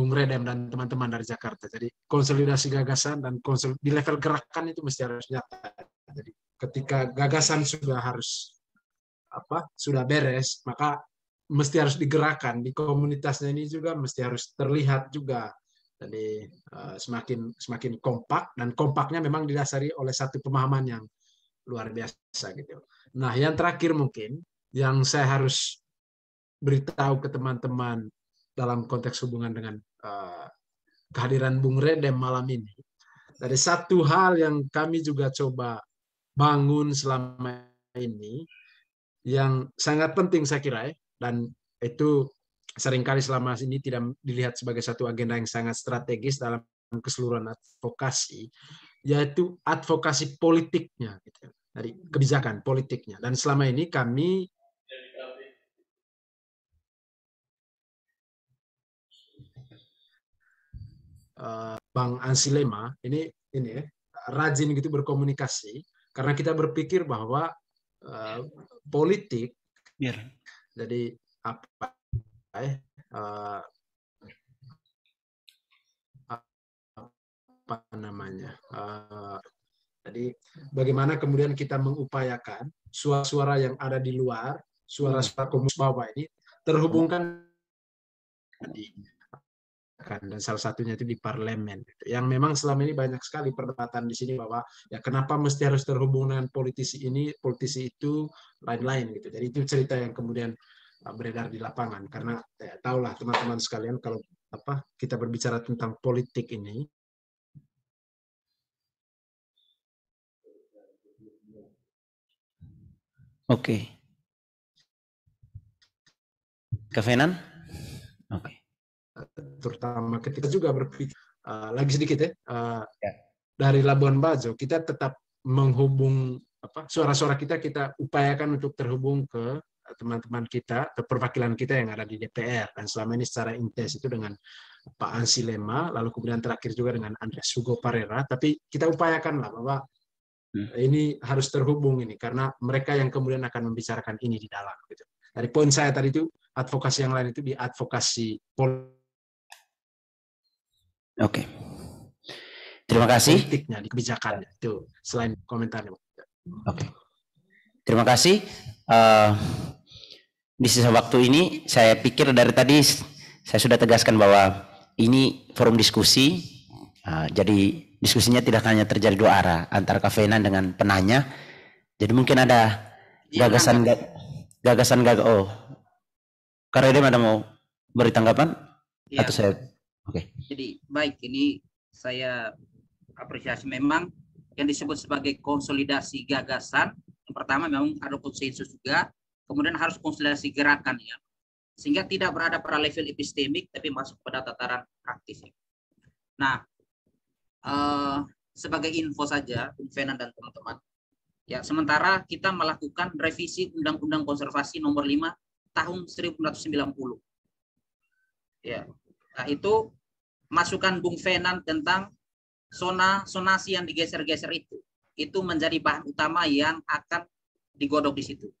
Redem dan teman-teman dari Jakarta. Jadi konsolidasi gagasan dan di level gerakan itu mesti harus nyata. Jadi ketika gagasan sudah beres, maka mesti harus digerakkan di komunitasnya ini juga, mesti harus terlihat juga. Jadi semakin kompak, dan kompaknya memang didasari oleh satu pemahaman yang luar biasa gitu. Nah, yang terakhir mungkin yang saya harus beritahu ke teman-teman dalam konteks hubungan dengan kehadiran Bung Redem malam ini. Dari satu hal yang kami juga coba bangun selama ini, yang sangat penting saya kira ya, dan itu seringkali selama ini tidak dilihat sebagai satu agenda yang sangat strategis dalam keseluruhan advokasi, yaitu advokasi politiknya, gitu. Dari kebijakan politiknya. Dan selama ini kami Bang Ansilema ini rajin gitu berkomunikasi, karena kita berpikir bahwa politik, jadi apa namanya, jadi bagaimana kemudian kita mengupayakan suara-suara yang ada di luar, suara-suara komunitas bawah ini terhubungkan dan salah satunya itu di parlemen, yang memang selama ini banyak sekali perdebatan di sini bahwa ya kenapa mesti harus terhubung dengan politisi ini, politisi itu, lain-lain gitu. Jadi itu cerita yang kemudian beredar di lapangan, karena ya, tahulah teman-teman sekalian kalau kita berbicara tentang politik ini, oke. Kevenan? Oke. Terutama ketika juga berpikir lagi sedikit dari Labuan Bajo, kita tetap menghubung suara-suara kita upayakan untuk terhubung ke teman-teman kita, ke perwakilan kita yang ada di DPR, dan selama ini secara intens itu dengan Pak Ansilema, lalu kemudian terakhir juga dengan Andreas Hugo Parera, tapi kita upayakanlah bahwa ini harus terhubung ini, karena mereka yang kemudian akan membicarakan ini di dalam gitu. Dari poin saya tadi itu, advokasi yang lain itu di advokasi Oke. Terima kasih. Politiknya, di kebijakannya itu selain komentarnya. Oke. Terima kasih. Di sisa waktu ini saya pikir dari tadi saya sudah tegaskan bahwa ini forum diskusi. Jadi diskusinya tidak hanya terjadi dua arah antara Kevenan dengan penanya. Jadi mungkin ada gagasan oh, Karedem ada mau beri tanggapan? Ya. Atau saya? Oke. Jadi baik, ini saya apresiasi memang yang disebut sebagai konsolidasi gagasan. Yang pertama memang ada konsensus juga, kemudian harus konsolidasi gerakan ya, sehingga tidak berada pada level epistemik tapi masuk pada tataran praktis. Nah, sebagai info saja, Bung Fenan dan teman-teman, ya sementara kita melakukan revisi Undang-Undang Konservasi Nomor 5 tahun 1990. Ya. Nah, itu masukan Bung Fenan tentang sonasi yang digeser-geser itu menjadi bahan utama yang akan digodok di situ.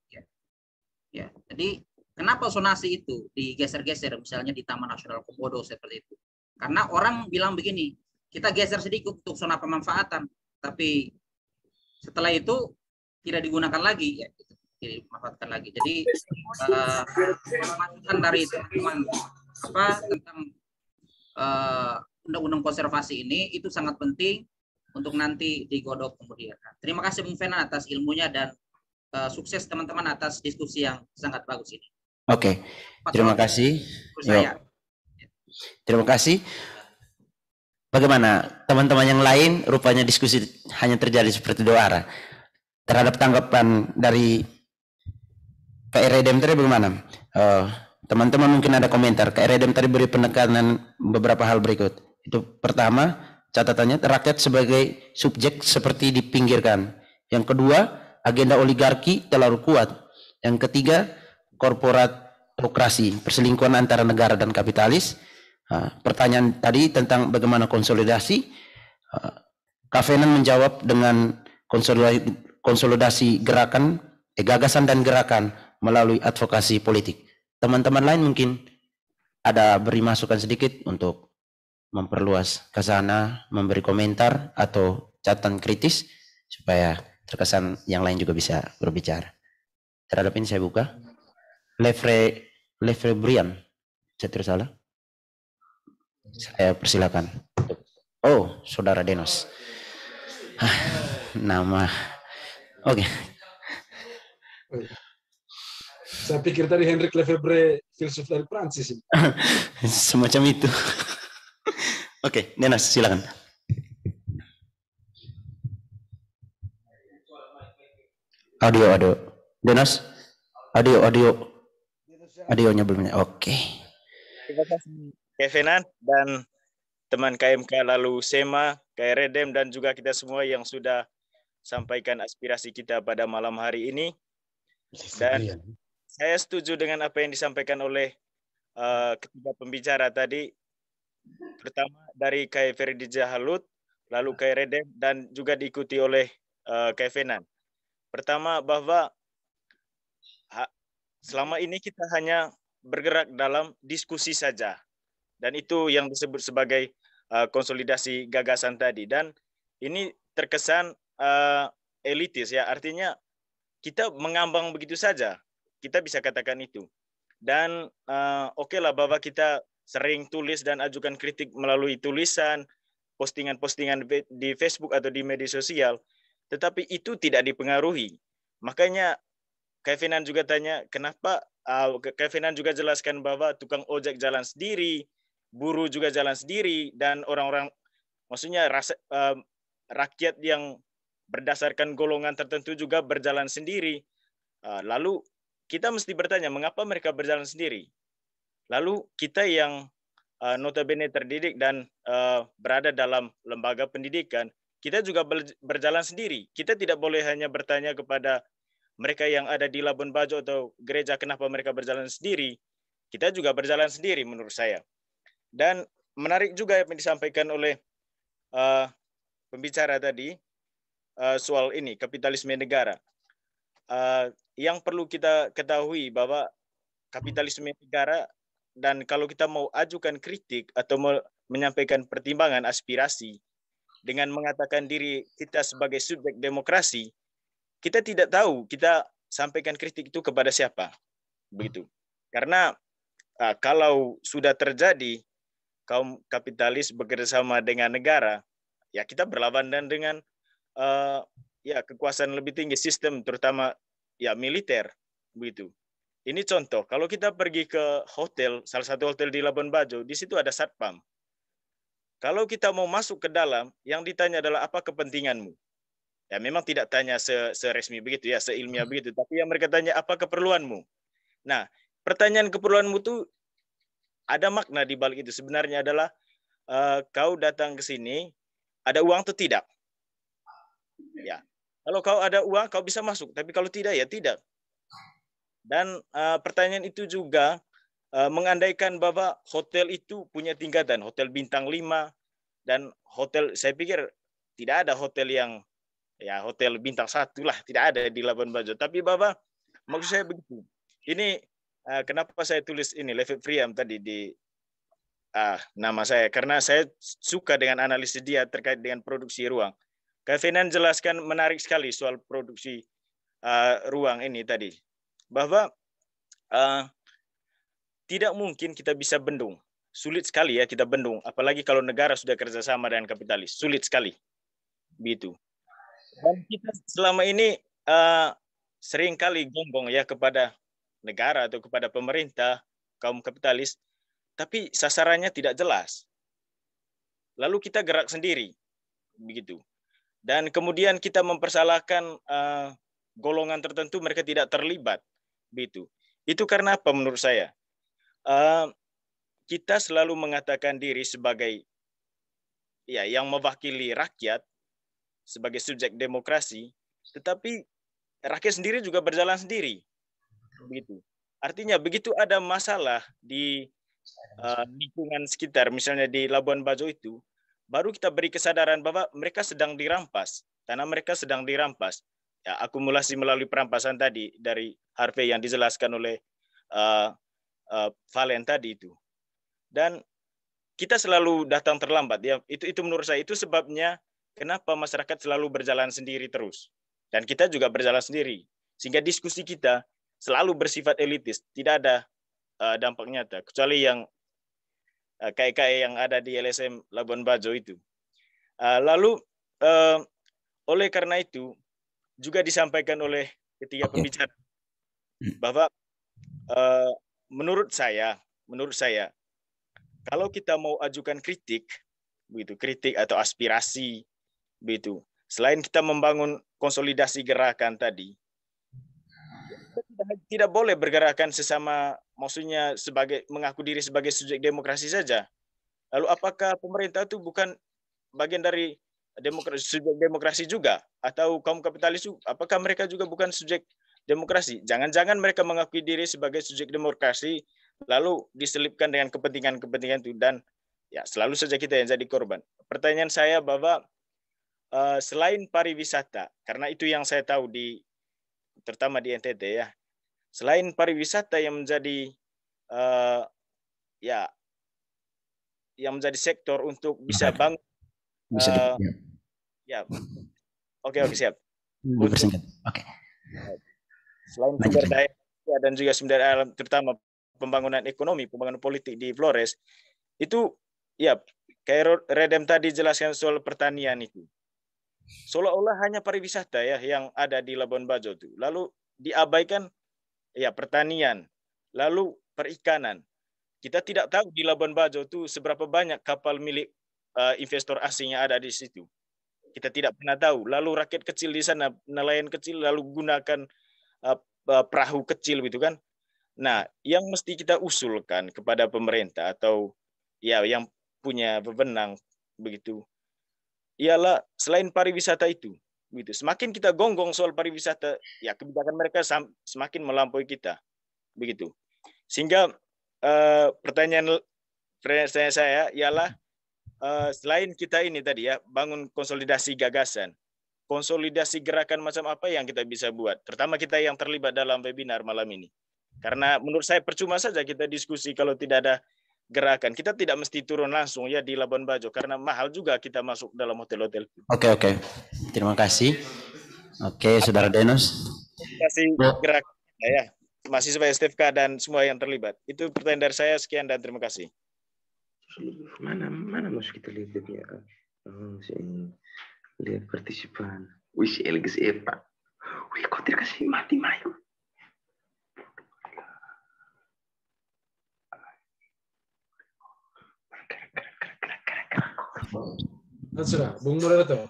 Ya. Jadi kenapa sonasi itu digeser-geser, misalnya di Taman Nasional Komodo seperti itu? Karena orang bilang begini, kita geser sedikit untuk zona pemanfaatan, tapi setelah itu tidak digunakan lagi, ya, tidak dimanfaatkan lagi. Jadi masukan dari teman-teman tentang undang-undang konservasi ini itu sangat penting untuk nanti digodok kemudian. Terima kasih Bung Fenan atas ilmunya dan sukses teman-teman atas diskusi yang sangat bagus ini. Oke, terima kasih. Terima kasih. Bagaimana teman-teman yang lain? Rupanya diskusi hanya terjadi seperti dua arah. Terhadap tanggapan dari Kak Redem tadi bagaimana? Teman-teman mungkin ada komentar. Kak Redem tadi beri penekanan beberapa hal berikut. Itu pertama, catatannya rakyat sebagai subjek seperti dipinggirkan. Yang kedua, agenda oligarki terlalu kuat. Yang ketiga, korporatokrasi, perselingkuhan antara negara dan kapitalis. Pertanyaan tadi tentang bagaimana konsolidasi, Kevenan menjawab dengan konsolidasi gerakan, gagasan dan gerakan melalui advokasi politik. Teman-teman lain mungkin ada beri masukan sedikit untuk memperluas ke sana, memberi komentar atau catatan kritis supaya terkesan yang lain juga bisa berbicara. Terhadap ini saya buka. Lefre Brian, saya tidak salah. Saya persilakan. Oh, Saudara Denos. Nama. Oke. Saya pikir tadi Henrik Lefebvre, filsuf dari Prancis ini. Semacam itu. Oke, Denos, silakan. Audio. Denos, audionya belum. Oke. Terima kasih Kevenan dan teman KMK lalu SEMA, KRDM dan juga kita semua yang sudah sampaikan aspirasi kita pada malam hari ini. Dan saya setuju dengan apa yang disampaikan oleh ketiga pembicara tadi. terutama dari Kai Ferdi Jahalut, lalu Kai Redem, dan juga diikuti oleh Kai Fenan. Pertama, bahwa selama ini kita hanya bergerak dalam diskusi saja, dan itu yang disebut sebagai konsolidasi gagasan tadi. Dan ini terkesan elitis, ya, artinya kita mengambang begitu saja, kita bisa katakan itu. Dan oke lah bahwa kita sering tulis dan ajukan kritik melalui tulisan, postingan-postingan di Facebook atau di media sosial, tetapi itu tidak dipengaruhi. Makanya Kevinan juga tanya, kenapa Kevinan juga jelaskan bahwa tukang ojek jalan sendiri, buruh juga jalan sendiri, dan orang-orang, maksudnya rakyat yang berdasarkan golongan tertentu juga berjalan sendiri. Lalu kita mesti bertanya, mengapa mereka berjalan sendiri? Lalu kita yang notabene terdidik dan berada dalam lembaga pendidikan, kita juga berjalan sendiri. Kita tidak boleh hanya bertanya kepada mereka yang ada di Labuan Bajo atau gereja kenapa mereka berjalan sendiri. Kita juga berjalan sendiri menurut saya. Dan menarik juga yang disampaikan oleh pembicara tadi soal ini, kapitalisme negara. Yang perlu kita ketahui bahwa kapitalisme negara, dan kalau kita mau ajukan kritik atau menyampaikan pertimbangan aspirasi dengan mengatakan diri kita sebagai subjek demokrasi, kita tidak tahu kita sampaikan kritik itu kepada siapa, begitu. Karena kalau sudah terjadi kaum kapitalis bekerjasama dengan negara, ya kita berlawanan dengan ya kekuasaan lebih tinggi, sistem terutama ya militer, begitu. Ini contoh, kalau kita pergi ke hotel, salah satu hotel di Labuan Bajo, di situ ada satpam. Kalau kita mau masuk ke dalam, yang ditanya adalah apa kepentinganmu? Ya memang tidak tanya seresmi begitu ya, seilmiah begitu, tapi yang mereka tanya apa keperluanmu. Nah, pertanyaan keperluanmu itu ada makna di balik itu. Sebenarnya adalah kau datang ke sini, ada uang atau tidak? Ya, kalau kau ada uang, kau bisa masuk. Tapi kalau tidak, ya tidak. Dan pertanyaan itu juga mengandaikan bahwa hotel itu punya tingkatan, hotel bintang 5 dan hotel, saya pikir tidak ada hotel yang ya hotel bintang 1 lah, tidak ada di Labuan Bajo. Tapi bahwa maksud saya begitu. Ini kenapa saya tulis ini Levi Friam tadi di nama saya, karena saya suka dengan analisis dia terkait dengan produksi ruang. Kevinan jelaskan menarik sekali soal produksi ruang ini tadi. Bahwa tidak mungkin kita bisa bendung. Sulit sekali ya kita bendung. Apalagi kalau negara sudah kerjasama dengan kapitalis. Sulit sekali. Begitu. Dan kita selama ini sering kali gonggong ya kepada negara atau kepada pemerintah, kaum kapitalis. Tapi sasarannya tidak jelas. Lalu kita gerak sendiri. Begitu. Dan kemudian kita mempersalahkan golongan tertentu, mereka tidak terlibat. Begitu. Itu karena apa menurut saya? Kita selalu mengatakan diri sebagai ya yang mewakili rakyat, sebagai subjek demokrasi, tetapi rakyat sendiri juga berjalan sendiri. Begitu. Artinya begitu ada masalah di lingkungan sekitar, misalnya di Labuan Bajo itu, baru kita beri kesadaran bahwa mereka sedang dirampas, tanah mereka sedang dirampas. Ya, akumulasi melalui perampasan tadi dari Harvey yang dijelaskan oleh Valen tadi itu. Dan kita selalu datang terlambat. Ya, itu menurut saya itu sebabnya kenapa masyarakat selalu berjalan sendiri terus. Dan kita juga berjalan sendiri. Sehingga diskusi kita selalu bersifat elitis, tidak ada dampak nyata, kecuali yang KI yang ada di LSM Labuan Bajo itu. Lalu oleh karena itu juga disampaikan oleh ketiga pembicara bahwa menurut saya kalau kita mau ajukan kritik, begitu, kritik atau aspirasi, begitu, selain kita membangun konsolidasi gerakan tadi, kita tidak boleh bergerakan sesama, maksudnya sebagai mengaku diri sebagai subjek demokrasi saja. Lalu apakah pemerintah itu bukan bagian dari subjek demokrasi juga, atau kaum kapitalis apakah mereka juga bukan subjek demokrasi? Jangan-jangan mereka mengakui diri sebagai subjek demokrasi lalu diselipkan dengan kepentingan-kepentingan itu, dan ya selalu saja kita yang jadi korban. Pertanyaan saya bahwa selain pariwisata, karena itu yang saya tahu terutama di NTT ya, selain pariwisata yang menjadi yang menjadi sektor untuk bisa bangun oke siap. Oke. Selain sumber daya dan juga sumber daya alam, terutama pembangunan ekonomi, pembangunan politik di Flores, itu ya kayak Redem tadi jelaskan soal pertanian itu. Seolah-olah hanya pariwisata ya yang ada di Labuan Bajo itu. Lalu diabaikan ya pertanian, lalu perikanan. Kita tidak tahu di Labuan Bajo itu seberapa banyak kapal milik investor asing yang ada di situ. Kita tidak pernah tahu. Lalu rakyat kecil di sana, nelayan kecil, lalu gunakan perahu kecil gitu kan. Nah, yang mesti kita usulkan kepada pemerintah atau ya yang punya wewenang begitu, ialah selain pariwisata itu, begitu. Semakin kita gonggong soal pariwisata, ya kebijakan mereka semakin melampaui kita, begitu. Sehingga pertanyaan saya ialah selain kita ini tadi ya bangun konsolidasi gagasan, konsolidasi gerakan macam apa yang kita bisa buat, terutama kita yang terlibat dalam webinar malam ini. Karena menurut saya percuma saja kita diskusi kalau tidak ada gerakan. Kita tidak mesti turun langsung ya di Labuan Bajo karena mahal juga kita masuk dalam hotel-hotel. Oke. Terima kasih. Oke, Saudara Denus. Terima kasih gerakan ya. Mahasiswa STFK dan semua yang terlibat. Itu pertanyaan dari saya. Sekian dan terima kasih. Mana masuk kita lihat dia? Lihat partisipan. Wih, si Elgis Epa. Wih, kok tidak kasih mati mayu? Sudah, Bung Moderator.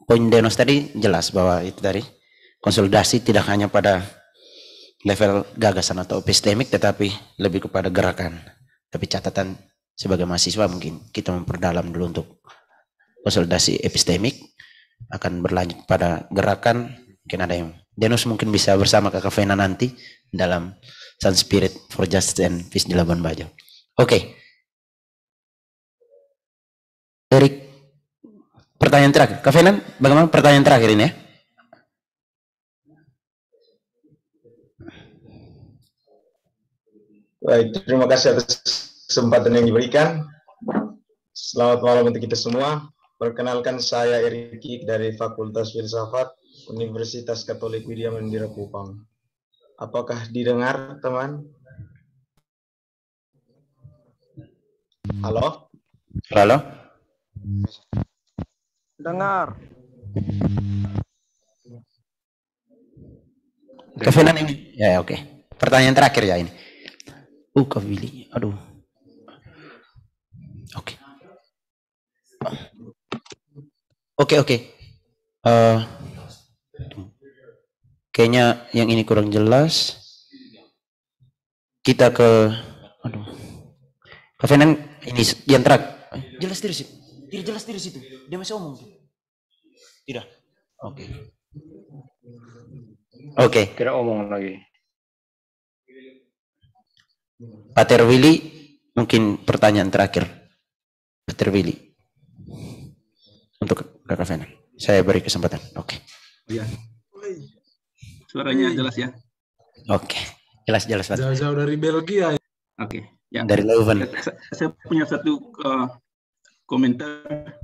Poin Denos tadi jelas bahwa itu tadi konsolidasi tidak hanya pada level gagasan atau epistemik, tetapi lebih kepada gerakan. Tapi catatan sebagai mahasiswa mungkin kita memperdalam dulu untuk konsolidasi epistemik, akan berlanjut pada gerakan. Mungkin ada yang Denos mungkin bisa bersama Kakak Vena nanti dalam Sun Spirit for Justice and Peace di Labuan Bajo. Oke. Erik, pertanyaan terakhir. Kak Vena, bagaimana pertanyaan terakhir ini ya? Baik, terima kasih atas kesempatan yang diberikan. Selamat malam untuk kita semua. Perkenalkan saya Eriki dari Fakultas Filsafat Universitas Katolik Widya Mandira Kupang. Apakah didengar, teman? Halo? Halo? Dengar. Kevenan ini? Ya, oke. Pertanyaan terakhir ya ini. Kak Willy. Aduh. Oke. Oke. Kayaknya yang ini kurang jelas. Kita ke Kak Venan ini yang terakhir. Jelas dari situ. Tidak jelas dari situ. Dia masih omong. Tidak. Oke. Kira omong lagi. Pater Willy, mungkin pertanyaan terakhir. Pater Willy. Untuk Kakak Venan. Saya beri kesempatan. Oke. Iya. Suaranya jelas ya? Oke, jelas. Jauh-jauh dari Belgia. Oke. Ya. Dari Leuven. Saya punya satu komentar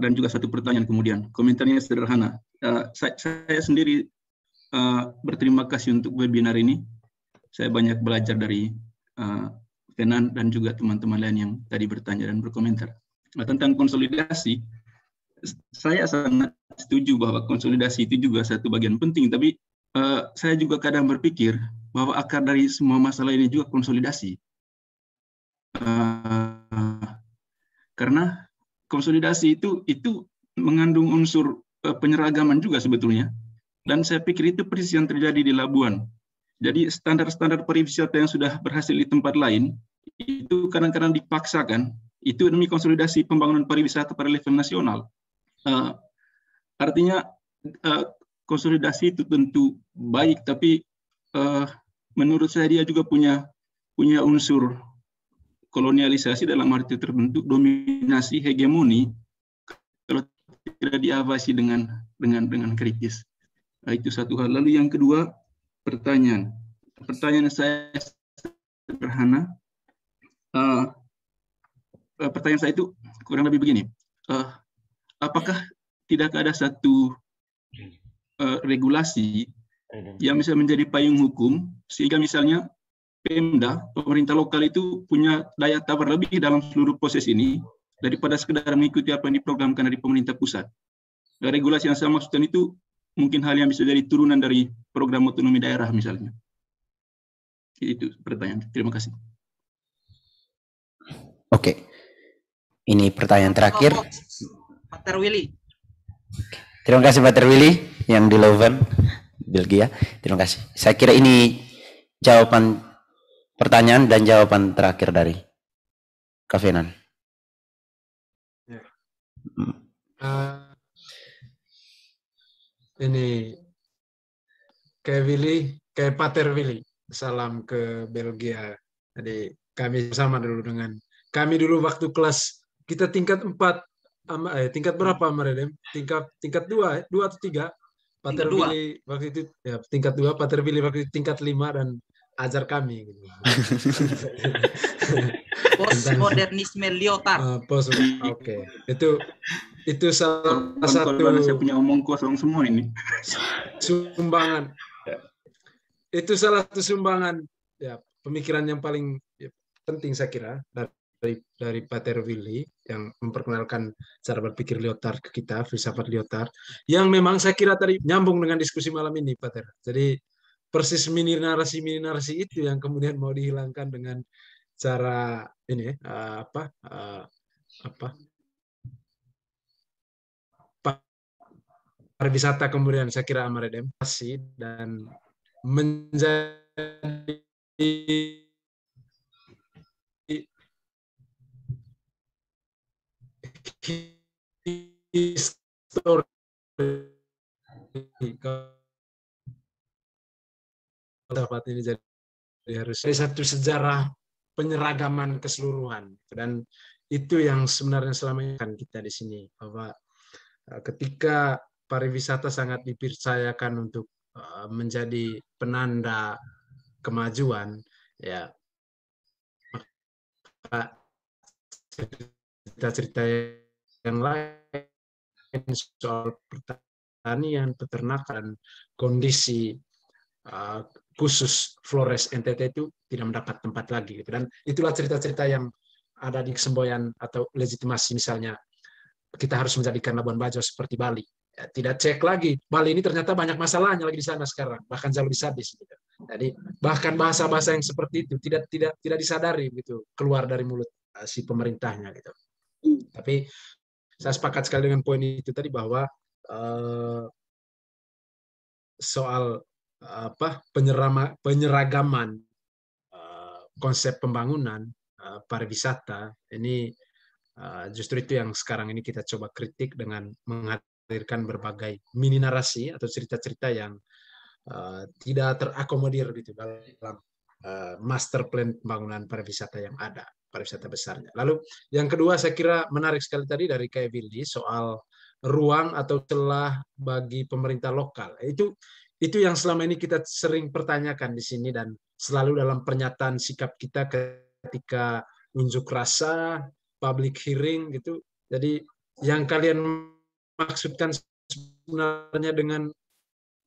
dan juga satu pertanyaan kemudian. Komentarnya sederhana. Saya sendiri berterima kasih untuk webinar ini. Saya banyak belajar dari Venan dan juga teman-teman lain yang tadi bertanya dan berkomentar. Tentang konsolidasi, saya sangat setuju bahwa konsolidasi itu juga satu bagian penting, tapi saya juga kadang berpikir bahwa akar dari semua masalah ini juga konsolidasi. Karena konsolidasi itu mengandung unsur penyeragaman juga sebetulnya, dan saya pikir itu persis yang terjadi di Labuan. Jadi standar-standar pariwisata yang sudah berhasil di tempat lain, itu kadang-kadang dipaksakan, itu demi konsolidasi pembangunan pariwisata pada level nasional. Artinya konsolidasi itu tentu baik, tapi menurut saya dia juga punya unsur kolonialisasi dalam arti terbentuk dominasi hegemoni kalau tidak diawasi dengan kritis. Itu satu hal. Lalu yang kedua, pertanyaan saya sederhana. Pertanyaan saya itu kurang lebih begini. Apakah tidak ada satu regulasi yang bisa menjadi payung hukum sehingga misalnya Pemda, pemerintah lokal itu punya daya tawar lebih dalam seluruh proses ini daripada sekedar mengikuti apa yang diprogramkan dari pemerintah pusat. Regulasi yang saya maksudkan itu mungkin hal yang bisa jadi turunan dari program otonomi daerah misalnya. Itu pertanyaan. Terima kasih. Oke. Ini pertanyaan terakhir. Pak Terwili. Terima kasih Pak Terwili yang di Leuven, Belgia. Terima kasih. Saya kira ini jawaban pertanyaan dan jawaban terakhir dari Kak Fenan. Ini kayak Pater Willy, salam ke Belgia. Jadi kami sama dulu dengan kami dulu waktu kelas kita tingkat 4, tingkat berapa Maredem? Tingkat 2 atau 3. Pater Willy waktu itu ya tingkat 2, Pater Willy waktu itu tingkat 5 dan ajar kami gitu. Postmodernisme Lyotard. Oke. Itu salah satu saya punya omong kosong semua ini. Sumbangan. Itu salah satu sumbangan ya pemikiran yang paling penting saya kira dari Pater Willy yang memperkenalkan cara berpikir Lyotard ke kita, filsafat Lyotard, yang memang saya kira tadi nyambung dengan diskusi malam ini, Pater. Jadi persis mini narasi itu yang kemudian mau dihilangkan dengan cara ini pariwisata kemudian saya kira Amaredemasi dan menjadi histori dapat ini jadi harus satu sejarah penyeragaman keseluruhan, dan itu yang sebenarnya selama ini kan kita di sini bahwa ketika pariwisata sangat dipercayakan untuk menjadi penanda kemajuan, ya maka cerita-cerita yang lain soal pertanian, peternakan, kondisi khusus Flores NTT itu tidak mendapat tempat lagi, gitu. Dan itulah cerita-cerita yang ada di Semboyan atau legitimasi misalnya kita harus menjadikan Labuan Bajo seperti Bali. Ya, tidak cek lagi Bali ini ternyata banyak masalahnya lagi di sana sekarang, bahkan jauh lebih sadis. Gitu. Jadi bahkan bahasa-bahasa yang seperti itu tidak disadari gitu keluar dari mulut si pemerintahnya gitu. Tapi saya sepakat sekali dengan poin itu tadi bahwa soal penyeragaman konsep pembangunan pariwisata ini justru itu yang sekarang ini kita coba kritik dengan menghadirkan berbagai mini narasi atau cerita-cerita yang tidak terakomodir gitu dalam master plan pembangunan pariwisata yang ada, pariwisata besarnya. Lalu yang kedua saya kira menarik sekali tadi dari Kak Willy soal ruang atau celah bagi pemerintah lokal. Itu yang selama ini kita sering pertanyakan di sini dan selalu dalam pernyataan sikap kita ketika unjuk rasa, public hearing gitu. Jadi yang kalian maksudkan sebenarnya dengan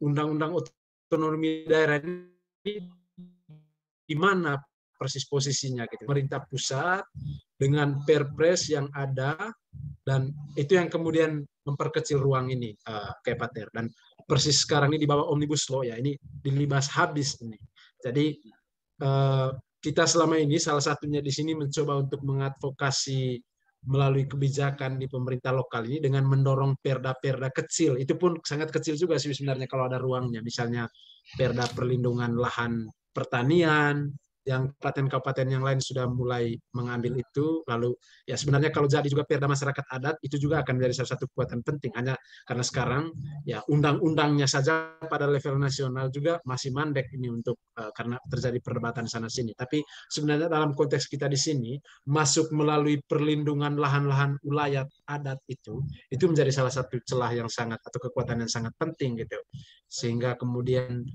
undang-undang otonomi daerah ini di mana persis posisinya gitu. Pemerintah pusat dengan perpres yang ada, dan itu yang kemudian memperkecil ruang ini kayak Pater, dan persis sekarang ini di bawah Omnibus Law ya, ini dilibas habis ini. Jadi kita selama ini salah satunya di sini mencoba untuk mengadvokasi melalui kebijakan di pemerintah lokal ini dengan mendorong perda-perda kecil. Itu pun sangat kecil juga sih sebenarnya kalau ada ruangnya. Misalnya perda perlindungan lahan pertanian yang kabupaten-kabupaten yang lain sudah mulai mengambil itu. Lalu ya sebenarnya kalau jadi juga perda masyarakat adat itu juga akan menjadi salah satu kekuatan penting, hanya karena sekarang ya undang-undangnya saja pada level nasional juga masih mandek ini untuk karena terjadi perdebatan sana sini. Tapi sebenarnya dalam konteks kita di sini masuk melalui perlindungan lahan-lahan ulayat adat itu menjadi salah satu celah yang sangat atau kekuatan yang sangat penting gitu, sehingga kemudian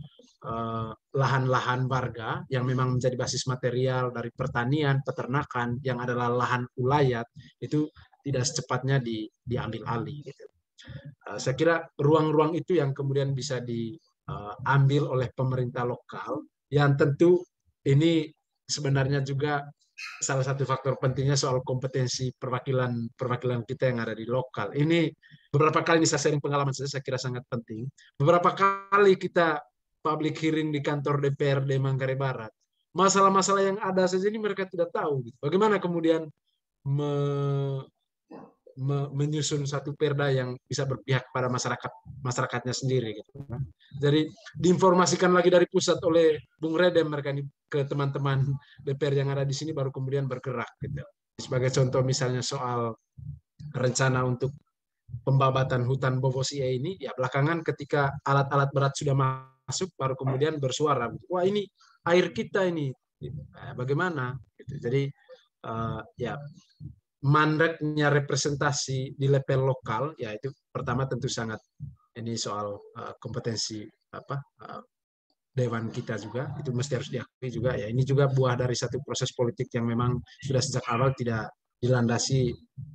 lahan-lahan warga yang memang menjadi basis material dari pertanian, peternakan yang adalah lahan ulayat itu tidak secepatnya diambil alih gitu. Saya kira ruang-ruang itu yang kemudian bisa diambil oleh pemerintah lokal, yang tentu ini sebenarnya juga salah satu faktor pentingnya soal kompetensi perwakilan kita yang ada di lokal. Ini beberapa kali saya sharing pengalaman saya kira sangat penting. Beberapa kali kita public hearing di kantor DPRD Manggarai Barat, masalah-masalah yang ada saja ini mereka tidak tahu. Gitu. Bagaimana kemudian menyusun satu perda yang bisa berpihak pada masyarakatnya sendiri. Gitu. Jadi diinformasikan lagi dari pusat oleh Bung Redem mereka ini ke teman-teman DPR yang ada di sini, baru kemudian bergerak. Gitu. Sebagai contoh misalnya soal rencana untuk pembabatan hutan Bovosie ini, ya belakangan ketika alat-alat berat sudah masuk, baru kemudian bersuara, wah ini air kita ini, bagaimana? Gitu. Jadi ya mandeknya representasi di level lokal, ya itu pertama tentu sangat ini soal kompetensi dewan kita juga, itu mesti harus diakui juga ya. Ini juga buah dari satu proses politik yang memang sudah sejak awal tidak dilandasi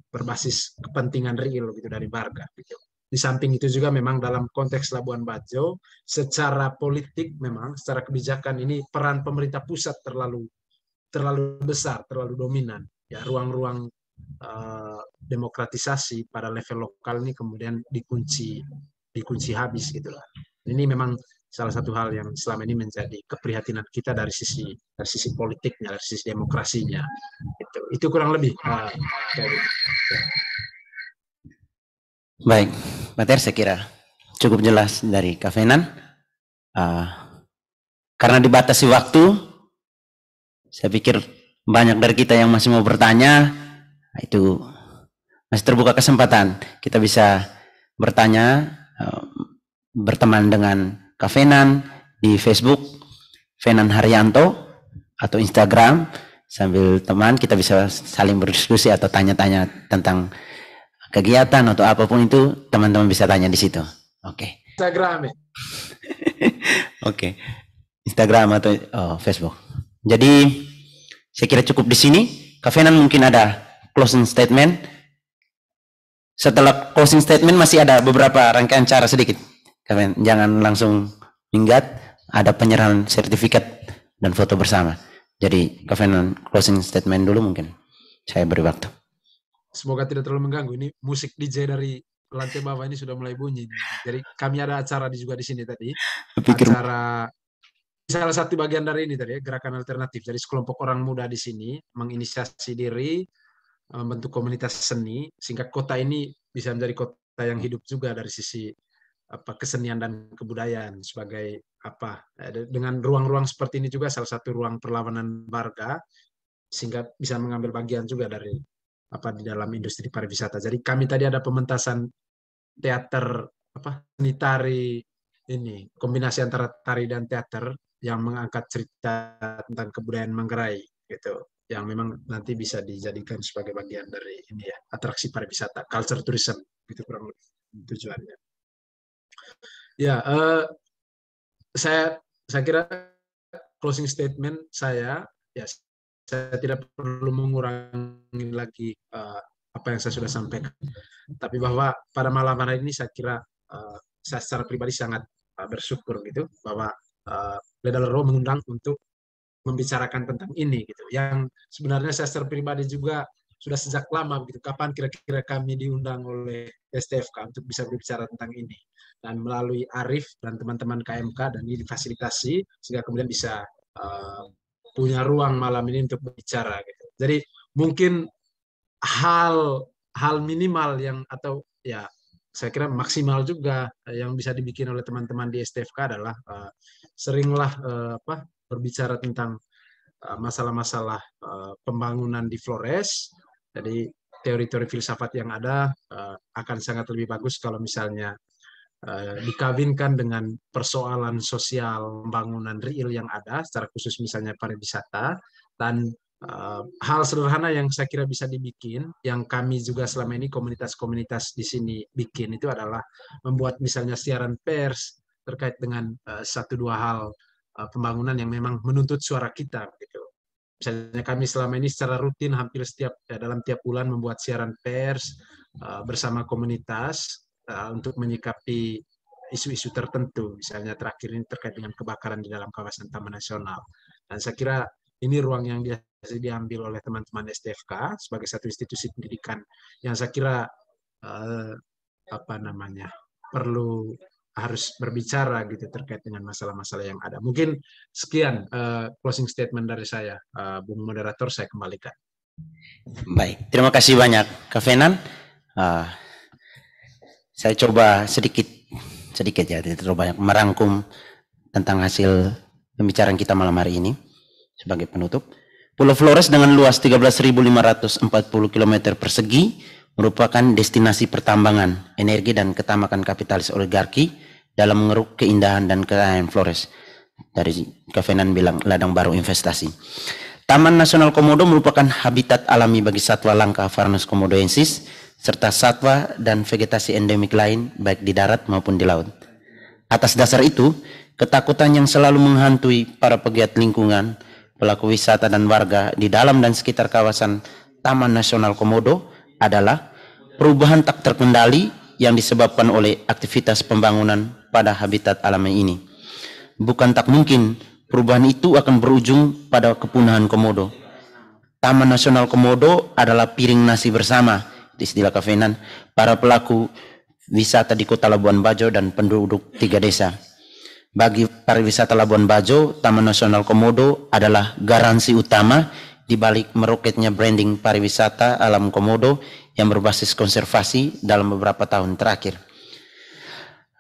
berbasis kepentingan real gitu dari warga gitu. Di samping itu juga memang dalam konteks Labuan Bajo secara politik memang secara kebijakan ini peran pemerintah pusat terlalu besar, terlalu dominan. Ya ruang-ruang demokratisasi pada level lokal ini kemudian dikunci habis gitulah. Ini memang salah satu hal yang selama ini menjadi keprihatinan kita dari sisi politiknya, dari sisi demokrasinya. Itu kurang lebih. Baik, Bater, saya kira cukup jelas dari Kak Fenan. Karena dibatasi waktu, saya pikir banyak dari kita yang masih mau bertanya, itu masih terbuka kesempatan. Kita bisa bertanya, berteman dengan Kak Fenan di Facebook, Fenan Haryanto, atau Instagram. Sambil teman kita bisa saling berdiskusi atau tanya-tanya tentang kegiatan atau apapun itu, teman-teman bisa tanya di situ. Oke. Instagram ya. Oke. Instagram atau Facebook. Jadi saya kira cukup di sini. Kak Fenan mungkin ada closing statement. Setelah closing statement masih ada beberapa rangkaian cara sedikit. Kak Fenan, jangan langsung minggat. Ada penyerahan sertifikat dan foto bersama. Jadi Kak Fenan closing statement dulu mungkin. Saya beri waktu. Semoga tidak terlalu mengganggu. Ini musik DJ dari lantai bawah ini sudah mulai bunyi. Jadi kami ada acara juga di sini tadi. Acara salah satu bagian dari ini tadi ya, gerakan alternatif. Jadi sekelompok orang muda di sini menginisiasi diri, membentuk komunitas seni sehingga kota ini bisa menjadi kota yang hidup juga dari sisi kesenian dan kebudayaan sebagai dengan ruang-ruang seperti ini juga salah satu ruang perlawanan warga sehingga bisa mengambil bagian juga dari di dalam industri pariwisata. Jadi kami tadi ada pementasan teater seni tari ini, kombinasi antara tari dan teater yang mengangkat cerita tentang kebudayaan Manggarai gitu, yang memang nanti bisa dijadikan sebagai bagian dari ini ya, atraksi pariwisata, culture tourism gitu kurang lebih tujuannya. Ya, saya kira closing statement saya ya, saya tidak perlu mengurangi lagi apa yang saya sudah sampaikan. Tapi bahwa pada malam hari ini saya kira saya secara pribadi sangat bersyukur gitu bahwa Ledalero mengundang untuk membicarakan tentang ini gitu. Yang sebenarnya saya secara pribadi juga sudah sejak lama begitu. Kapan kira-kira kami diundang oleh STFK untuk bisa berbicara tentang ini. Dan melalui Arif dan teman-teman KMK dan ini difasilitasi sehingga kemudian bisa punya ruang malam ini untuk berbicara gitu. Jadi mungkin hal minimal yang atau ya saya kira maksimal juga yang bisa dibikin oleh teman-teman di STFK adalah seringlah berbicara tentang masalah-masalah pembangunan di Flores. Jadi teori-teori filsafat yang ada akan sangat lebih bagus kalau misalnya dikawinkan dengan persoalan sosial pembangunan real yang ada, secara khusus misalnya pariwisata, dan hal sederhana yang saya kira bisa dibikin, yang kami juga selama ini komunitas-komunitas di sini bikin, itu adalah membuat misalnya siaran pers terkait dengan satu dua hal pembangunan yang memang menuntut suara kita, gitu. Misalnya kami selama ini secara rutin hampir dalam tiap bulan membuat siaran pers bersama komunitas untuk menyikapi isu-isu tertentu, misalnya terakhir ini terkait dengan kebakaran di dalam kawasan Taman Nasional. Dan saya kira ini ruang yang biasa diambil oleh teman-teman STFK sebagai satu institusi pendidikan yang saya kira perlu harus berbicara gitu terkait dengan masalah-masalah yang ada. Mungkin sekian closing statement dari saya, Bung Moderator, saya kembalikan. Baik, terima kasih banyak, Kak Fenan. Saya coba sedikit ya, tidak terlalu banyak, merangkum tentang hasil pembicaraan kita malam hari ini sebagai penutup. Pulau Flores dengan luas 13.540 km persegi merupakan destinasi pertambangan, energi dan ketamakan kapitalis oligarki dalam mengeruk keindahan dan kekayaan Flores. Dari Kak Fenan bilang ladang baru investasi. Taman Nasional Komodo merupakan habitat alami bagi satwa langka Varanus komodoensis serta satwa dan vegetasi endemik lain baik di darat maupun di laut. Atas dasar itu, ketakutan yang selalu menghantui para pegiat lingkungan, pelaku wisata dan warga di dalam dan sekitar kawasan Taman Nasional Komodo adalah perubahan tak terkendali yang disebabkan oleh aktivitas pembangunan pada habitat alami ini. Bukan tak mungkin perubahan itu akan berujung pada kepunahan komodo. Taman Nasional Komodo adalah piring nasi bersama, istilah Kak Fenan, para pelaku wisata di Kota Labuan Bajo dan penduduk 3 desa. Bagi pariwisata Labuan Bajo, Taman Nasional Komodo adalah garansi utama di balik meroketnya branding pariwisata alam Komodo yang berbasis konservasi dalam beberapa tahun terakhir.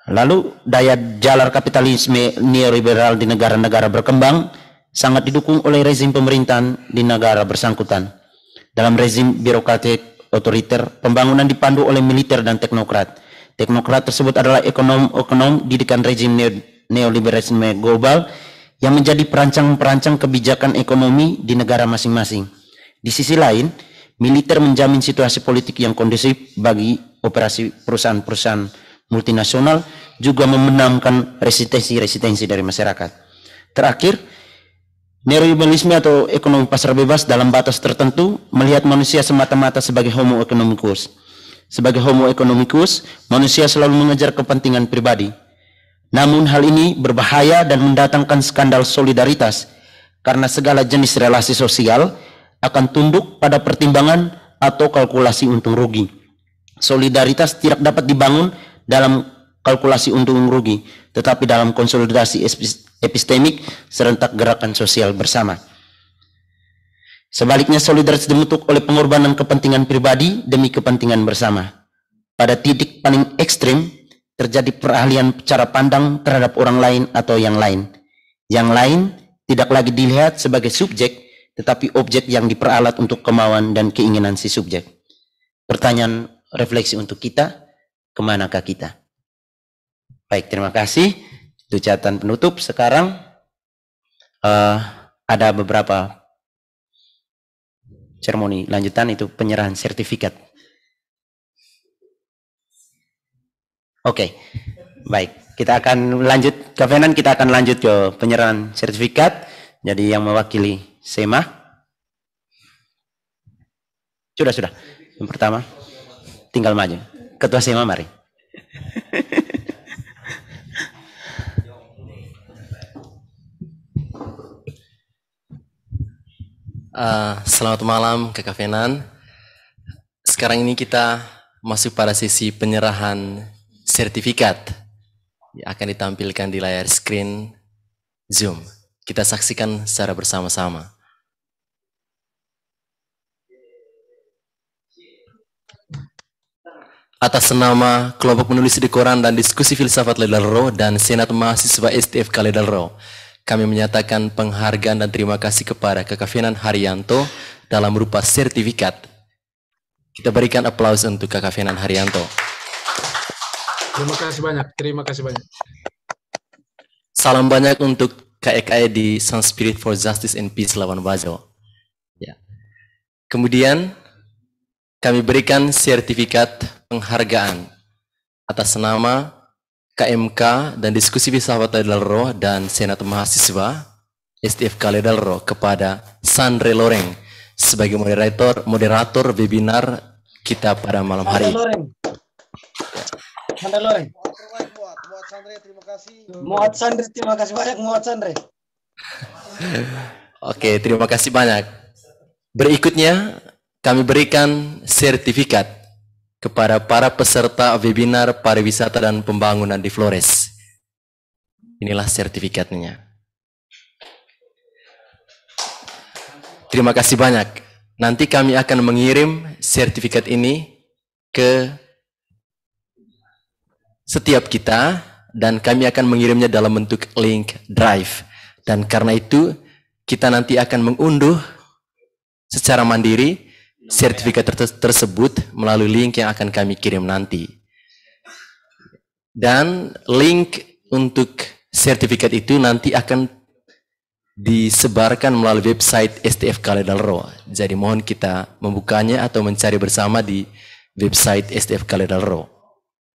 Lalu daya jalar kapitalisme neoliberal di negara-negara berkembang sangat didukung oleh rezim pemerintahan di negara bersangkutan. Dalam rezim birokratik otoriter, pembangunan dipandu oleh militer dan teknokrat. Teknokrat tersebut adalah ekonom didikan rezim neoliberalisme global yang menjadi perancang-perancang kebijakan ekonomi di negara masing-masing. Di sisi lain, militer menjamin situasi politik yang kondusif bagi operasi perusahaan-perusahaan multinasional, juga memenangkan resistensi dari masyarakat. Terakhir, neoliberalisme atau ekonomi pasar bebas dalam batas tertentu melihat manusia semata-mata sebagai homo economicus. Sebagai homo economicus, manusia selalu mengejar kepentingan pribadi. Namun hal ini berbahaya dan mendatangkan skandal solidaritas karena segala jenis relasi sosial akan tunduk pada pertimbangan atau kalkulasi untung rugi. Solidaritas tidak dapat dibangun dalam kalkulasi untung rugi, tetapi dalam konsolidasi epistemik serentak gerakan sosial bersama. Sebaliknya, solidaritas dibentuk oleh pengorbanan kepentingan pribadi demi kepentingan bersama. Pada titik paling ekstrim, terjadi peralihan cara pandang terhadap orang lain atau yang lain. Yang lain tidak lagi dilihat sebagai subjek, tetapi objek yang diperalat untuk kemauan dan keinginan si subjek. Pertanyaan refleksi untuk kita, kemanakah kita? Baik, terima kasih. Itu catatan penutup. Sekarang ada beberapa seremoni lanjutan, itu penyerahan sertifikat. Oke, baik. Kita akan lanjut, Kak Fenan, kita akan lanjut ke penyerahan sertifikat. Jadi yang mewakili SEMA. Sudah. Yang pertama, tinggal maju. Ketua SEMA, mari. Selamat malam, Kak Fenan. Sekarang ini kita masuk pada sesi penyerahan sertifikat yang akan ditampilkan di layar screen Zoom. Kita saksikan secara bersama-sama. Atas nama kelompok penulis di koran dan diskusi filsafat Ledalro dan Senat Mahasiswa STFK Ledalro, kami menyatakan penghargaan dan terima kasih kepada Kakak Fenan Haryanto dalam berupa sertifikat. Kita berikan aplaus untuk Kakak Fenan Haryanto. Terima kasih banyak, terima kasih banyak. Salam banyak untuk KEKE di Sun Spirit for Justice and Peace Labuan Bajo. Ya. Kemudian kami berikan sertifikat penghargaan atas nama KMK dan Diskusi Filsafat Dalro dan Senat Mahasiswa STF Dalro kepada Sandre Loreng sebagai moderator webinar kita pada malam hari. Sandre Loreng. Muat Sandre, terima kasih banyak Muat Sandre. Oke, terima kasih banyak. Berikutnya kami berikan sertifikat kepada para peserta webinar pariwisata dan pembangunan di Flores. Inilah sertifikatnya. Terima kasih banyak. Nanti kami akan mengirim sertifikat ini ke setiap kita dan kami akan mengirimnya dalam bentuk link drive. Dan karena itu kita nanti akan mengunduh secara mandiri sertifikat tersebut melalui link yang akan kami kirim nanti. Dan link untuk sertifikat itu nanti akan disebarkan melalui website STF Dalro. Jadi mohon kita membukanya atau mencari bersama di website STF Dalro.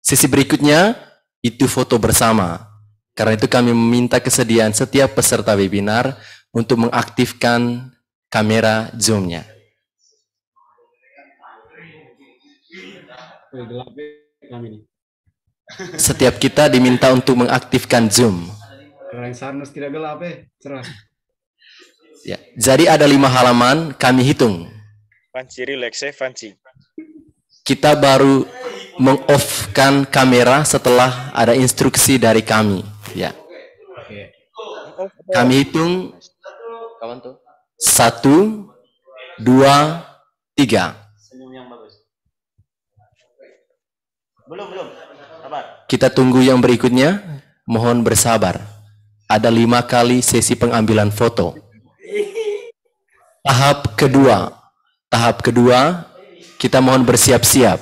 Sesi berikutnya itu foto bersama. Karena itu kami meminta kesediaan setiap peserta webinar untuk mengaktifkan kamera Zoom-nya. Setiap kita diminta untuk mengaktifkan Zoom. Tidak gelap cerah. Ya, jadi ada 5 halaman, kami hitung. Fanci, relax Fanci. Kita baru meng-off-kan kamera setelah ada instruksi dari kami. Ya. Kami hitung 1, 2, 3. Belum. Sabar. Kita tunggu yang berikutnya. Mohon bersabar. Ada 5 kali sesi pengambilan foto. Tahap kedua, kita mohon bersiap-siap.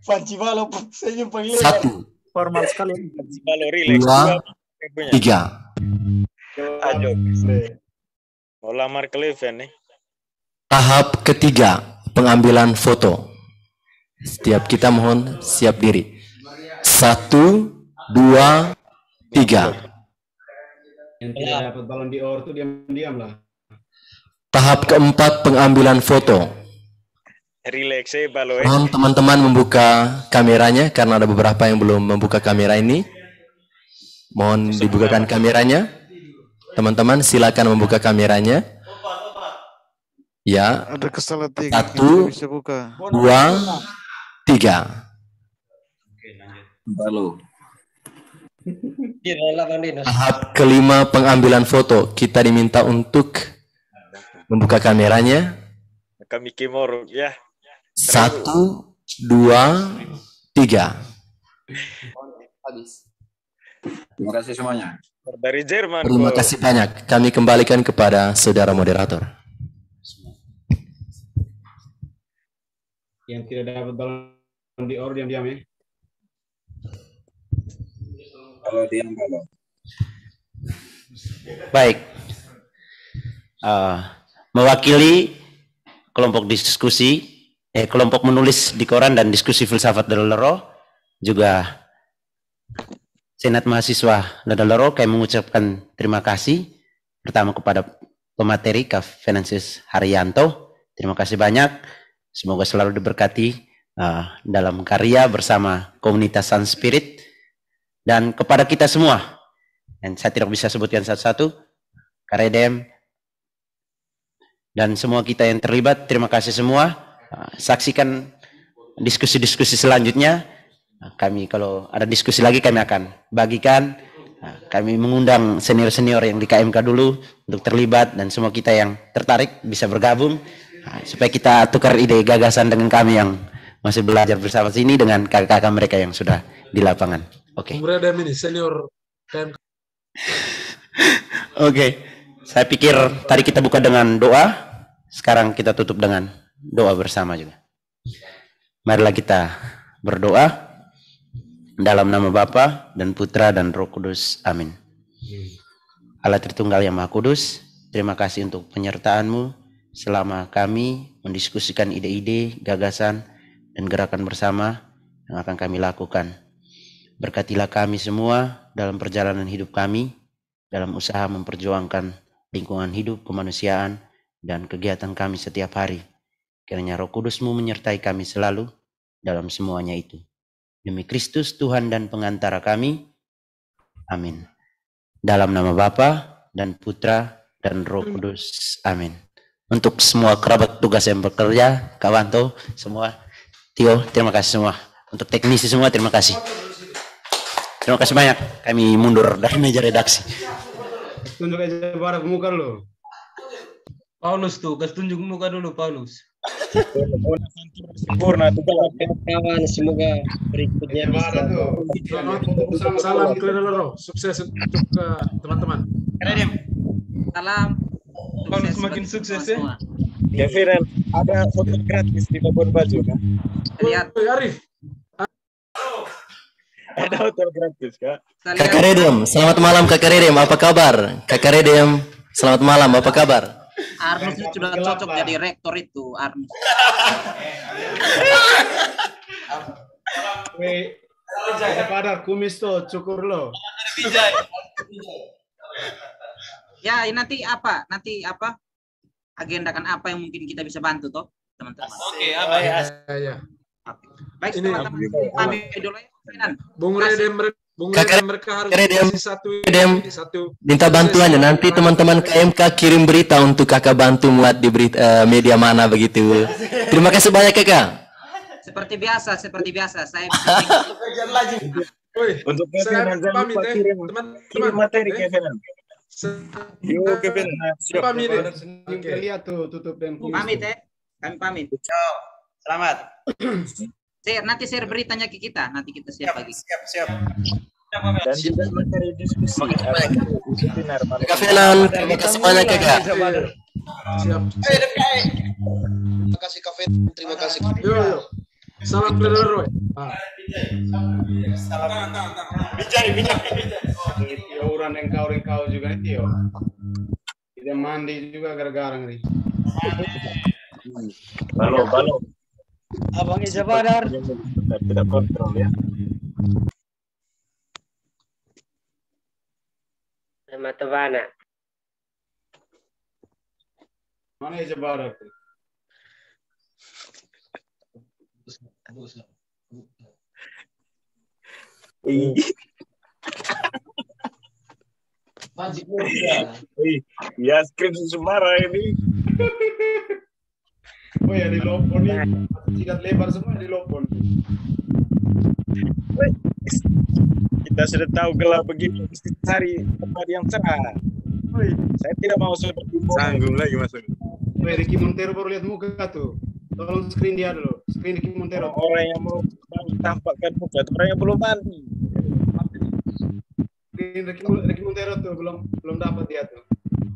Fanci Balo, senyum penglihat. 1, Formal sekali. 2, 3. Ayo. Mau lamar ke Leven nih. Tahap ketiga, pengambilan foto. Setiap kita mohon siap diri. 1, 2, 3. Yang tidak dapat balon di or itu diam-diam lah. Tahap keempat, pengambilan foto. Relax Balo. Mohon teman-teman membuka kameranya karena ada beberapa yang belum membuka kamera ini. Mohon dibukakan kameranya. Teman-teman silakan membuka kameranya. Ya. Ada kesalahan 1, 2, 3. Balo. Tahap kelima, pengambilan foto. Kita diminta untuk membuka kameranya. Kami Kimoro ya. 1, 2, 3. Terima kasih semuanya. Dari Jerman. Terima kasih banyak. Kami kembalikan kepada saudara moderator. Yang tidak dapat balon di or diam-diam ya. Kalau diam Balo. Baik. Mewakili kelompok diskusi, kelompok menulis di koran dan diskusi filsafat Dalro, juga Senat Mahasiswa Dalro, kami mengucapkan terima kasih pertama kepada pemateri Kak Fenan Haryanto. Terima kasih banyak. Semoga selalu diberkati dalam karya bersama komunitas Sun Spirit dan kepada kita semua. Dan saya tidak bisa sebutkan satu-satu. Karedem dan semua kita yang terlibat, terima kasih semua. Saksikan diskusi-diskusi selanjutnya. Kami kalau ada diskusi lagi kami akan bagikan. Kami mengundang senior-senior yang di KMK dulu untuk terlibat dan semua kita yang tertarik bisa bergabung supaya kita tukar ide gagasan dengan kami yang masih belajar bersama sini dengan kakak-kakak mereka yang sudah di lapangan. Oke. Berada ini senior KMK. Oke, saya pikir tadi kita buka dengan doa, sekarang kita tutup dengan doa bersama juga. Marilah kita berdoa dalam nama Bapa dan Putra dan Roh Kudus. Amin. Allah Tritunggal yang Maha Kudus, terima kasih untuk penyertaan-Mu selama kami mendiskusikan ide-ide, gagasan, dan gerakan bersama yang akan kami lakukan. Berkatilah kami semua dalam perjalanan hidup kami, dalam usaha memperjuangkan lingkungan hidup kemanusiaan dan kegiatan kami setiap hari. Kiranya Roh Kudus-Mu menyertai kami selalu dalam semuanya itu. Demi Kristus Tuhan dan pengantara kami. Amin. Dalam nama Bapa dan Putra dan Roh Kudus. Amin. Untuk semua kerabat tugas yang bekerja, Kak Wanto, semua, Tio, terima kasih semua. Untuk teknisi semua, terima kasih. Terima kasih banyak. Kami mundur dari meja redaksi. Tunjuk aja pada muka lo. Paulus tuh, kasih tunjuk muka dulu Paulus. Sempurna tuh kawan, semoga berikutnya bisa. Salam Kledalero, sukses untuk teman-teman. Salam. Paulus semakin sukses ya. Ya Firan, ada foto gratis di Labuan Bajo kan? Lihat. Arif. Ada hotel gratis, Kak. Kakak Redem, selamat malam Kakak Redem, apa kabar? Kakak Redem, selamat malam, apa kabar? Arnus sudah cocok jadi rektor itu, Arnus. Weh, pada kumis tuh cukur lo. Ya, nanti apa? Agendakan apa yang mungkin kita bisa bantu toh, teman-teman. Oke, apa ya? Baik, teman-teman. Kami dulu ya. Bung Redem mereka harus satu minta bantuannya. Nanti teman-teman KMK kirim berita untuk kakak bantu muat di berita, media mana begitu. Terima kasih banyak kakak. Seperti biasa. Saya untuk Kevin jangan lupa kirim materi Kevin. Yuk Kevin, siap. Pamit. Lihat tuh tutup dan pamit ya. Kami pamit. Selamat. Nanti share beritanya ke kita, nanti kita siap lagi. Siap. Dan juga materi diskusi. Kak Fenan, terima kasih banyak kakak. Siap. Terima kasih Kak Fenan, terima kasih. Yo. Salam Kledalero. Salam. Bijay. Orang engkau juga itu. Tidak mandi juga gara-gara nih. Balo. Abang Ija Badar. Tidak kontrol ya. Mata mana? Mana Ija Badar? Ya skripsi Sumara ini. Oh ya di Lopon nih, sikat lebar semua di Lopon. Kita sudah tahu gelap begini, mesti cari tempat yang cerah. Saya tidak mau seperti sanggung lagi masuk. Ricky Montero baru lihat muka tuh. Tolong screen dia dulu. Screen Ricky Montero. Orang yang mau tampakkan muka, orang yang belum mandi. Screen Ricky Montero tuh belum dapat dia tuh.